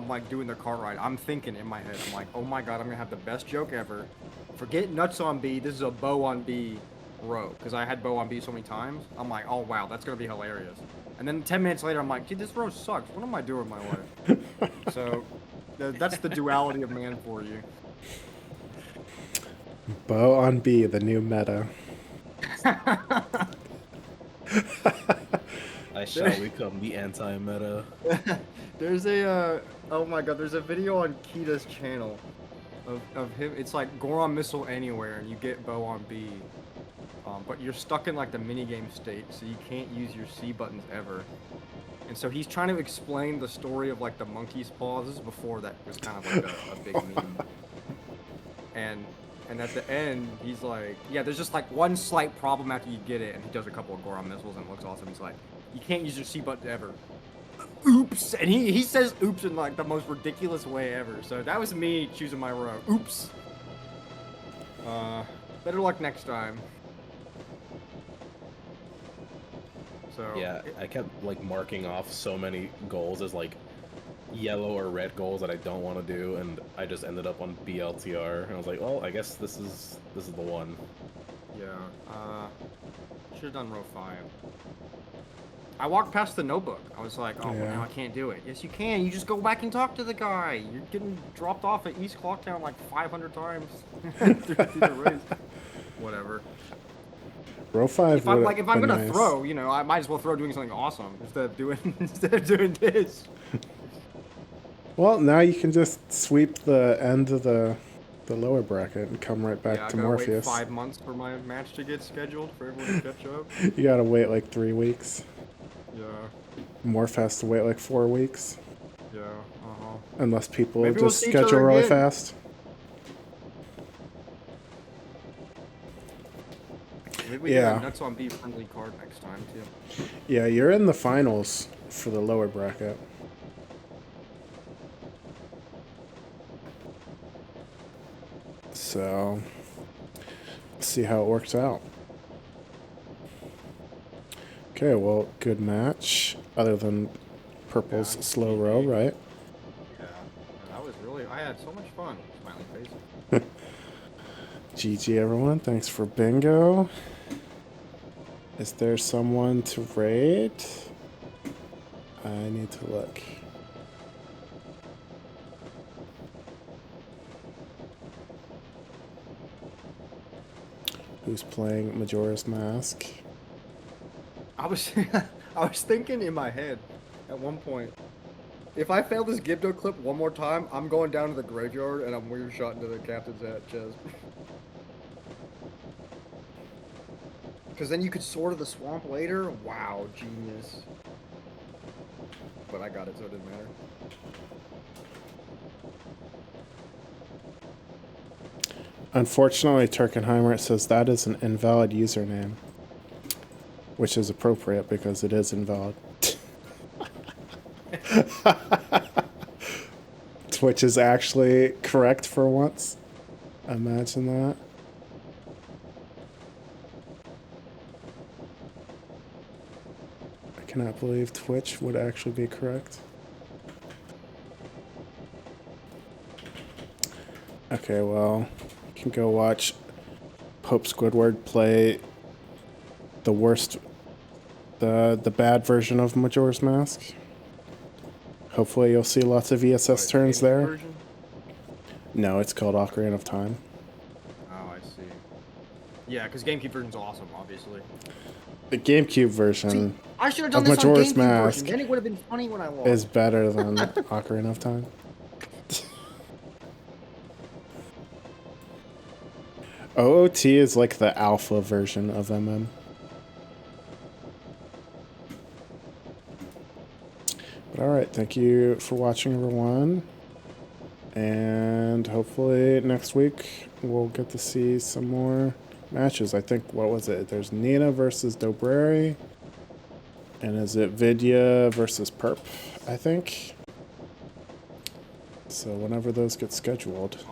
like doing the car ride, I'm thinking in my head, I'm like, oh my god, I'm gonna have the best joke ever. Forget nuts on B. This is a bow on B row, because I had bow on B so many times. I'm like, oh wow, that's gonna be hilarious. And then 10 minutes later, I'm like, dude, this row sucks. What am I doing with my life? So, that's the duality of man for you. Bow on B, the new meta. I shall become the anti-meta. There's a, oh my god, there's a video on Kita's channel of him. It's like Goron Missile Anywhere, and you get Bow on B. But you're stuck in like the minigame state, so you can't use your C buttons ever. And so he's trying to explain the story of like the monkey's paw. This is before that was kind of like a big meme. And at the end, he's like, yeah, there's just like one slight problem after you get it, and he does a couple of Goron missiles and it looks awesome. He's like, you can't use your C button ever. Oops! And he says oops in like the most ridiculous way ever. So that was me choosing my row. Oops. Better luck next time. So yeah, I kept like marking off so many goals as like yellow or red goals that I don't want to do, and I just ended up on BLTR, and I was like, well, I guess this is the one. Yeah. Should have done row 5. I walked past the notebook. I was like, oh, well, now I can't do it. Yes, you can. You just go back and talk to the guy. You're getting dropped off at East Clocktown like 500 times through the race. Whatever. Row 5. If I'm gonna throw, you know, I might as well throw doing something awesome instead of doing this. Well, now you can just sweep the end of the lower bracket and come right back to Morpheus. I gotta wait 5 months for my match to get scheduled for everyone to catch up. You gotta wait like 3 weeks. Yeah. Morph has to wait like 4 weeks. Yeah. Unless people Maybe just schedule really again. fast. Maybe we get a Nuts on B friendly card next time too. Yeah, you're in the finals for the lower bracket. So, let's see how it works out. Okay, well, good match. Other than Purple's slow row, right? Yeah, I had so much fun. Smiling face. GG, everyone. Thanks for bingo. Is there someone to raid? I need to look. Who's playing Majora's Mask? I was thinking in my head at one point, if I fail this Gibdo clip one more time, I'm going down to the graveyard and I'm weird shot into the captain's chest. Because then you could Sword of the Swamp later. Wow, genius. But I got it, so it didn't matter. Unfortunately, Turkenheimer, it says that is an invalid username. Which is appropriate because it is invalid. Twitch is actually correct for once. Imagine that. I cannot believe Twitch would actually be correct. Okay, well, you can go watch Pope Squidward play the bad version of Majora's Mask. Hopefully you'll see lots of ESS turns there. Version? No, it's called Ocarina of Time. Oh, I see. Yeah, because GameCube version's awesome, obviously. The GameCube version I should have done of this Majora's on GameCube Mask version. Then it would have been funny when I lost. is better than Ocarina of Time. OOT is like the alpha version of MM. But alright, thank you for watching, everyone. And hopefully next week we'll get to see some more matches. I think, what was it? There's Nina versus Dobrari. And is it Vidya versus Perp, I think? So whenever those get scheduled.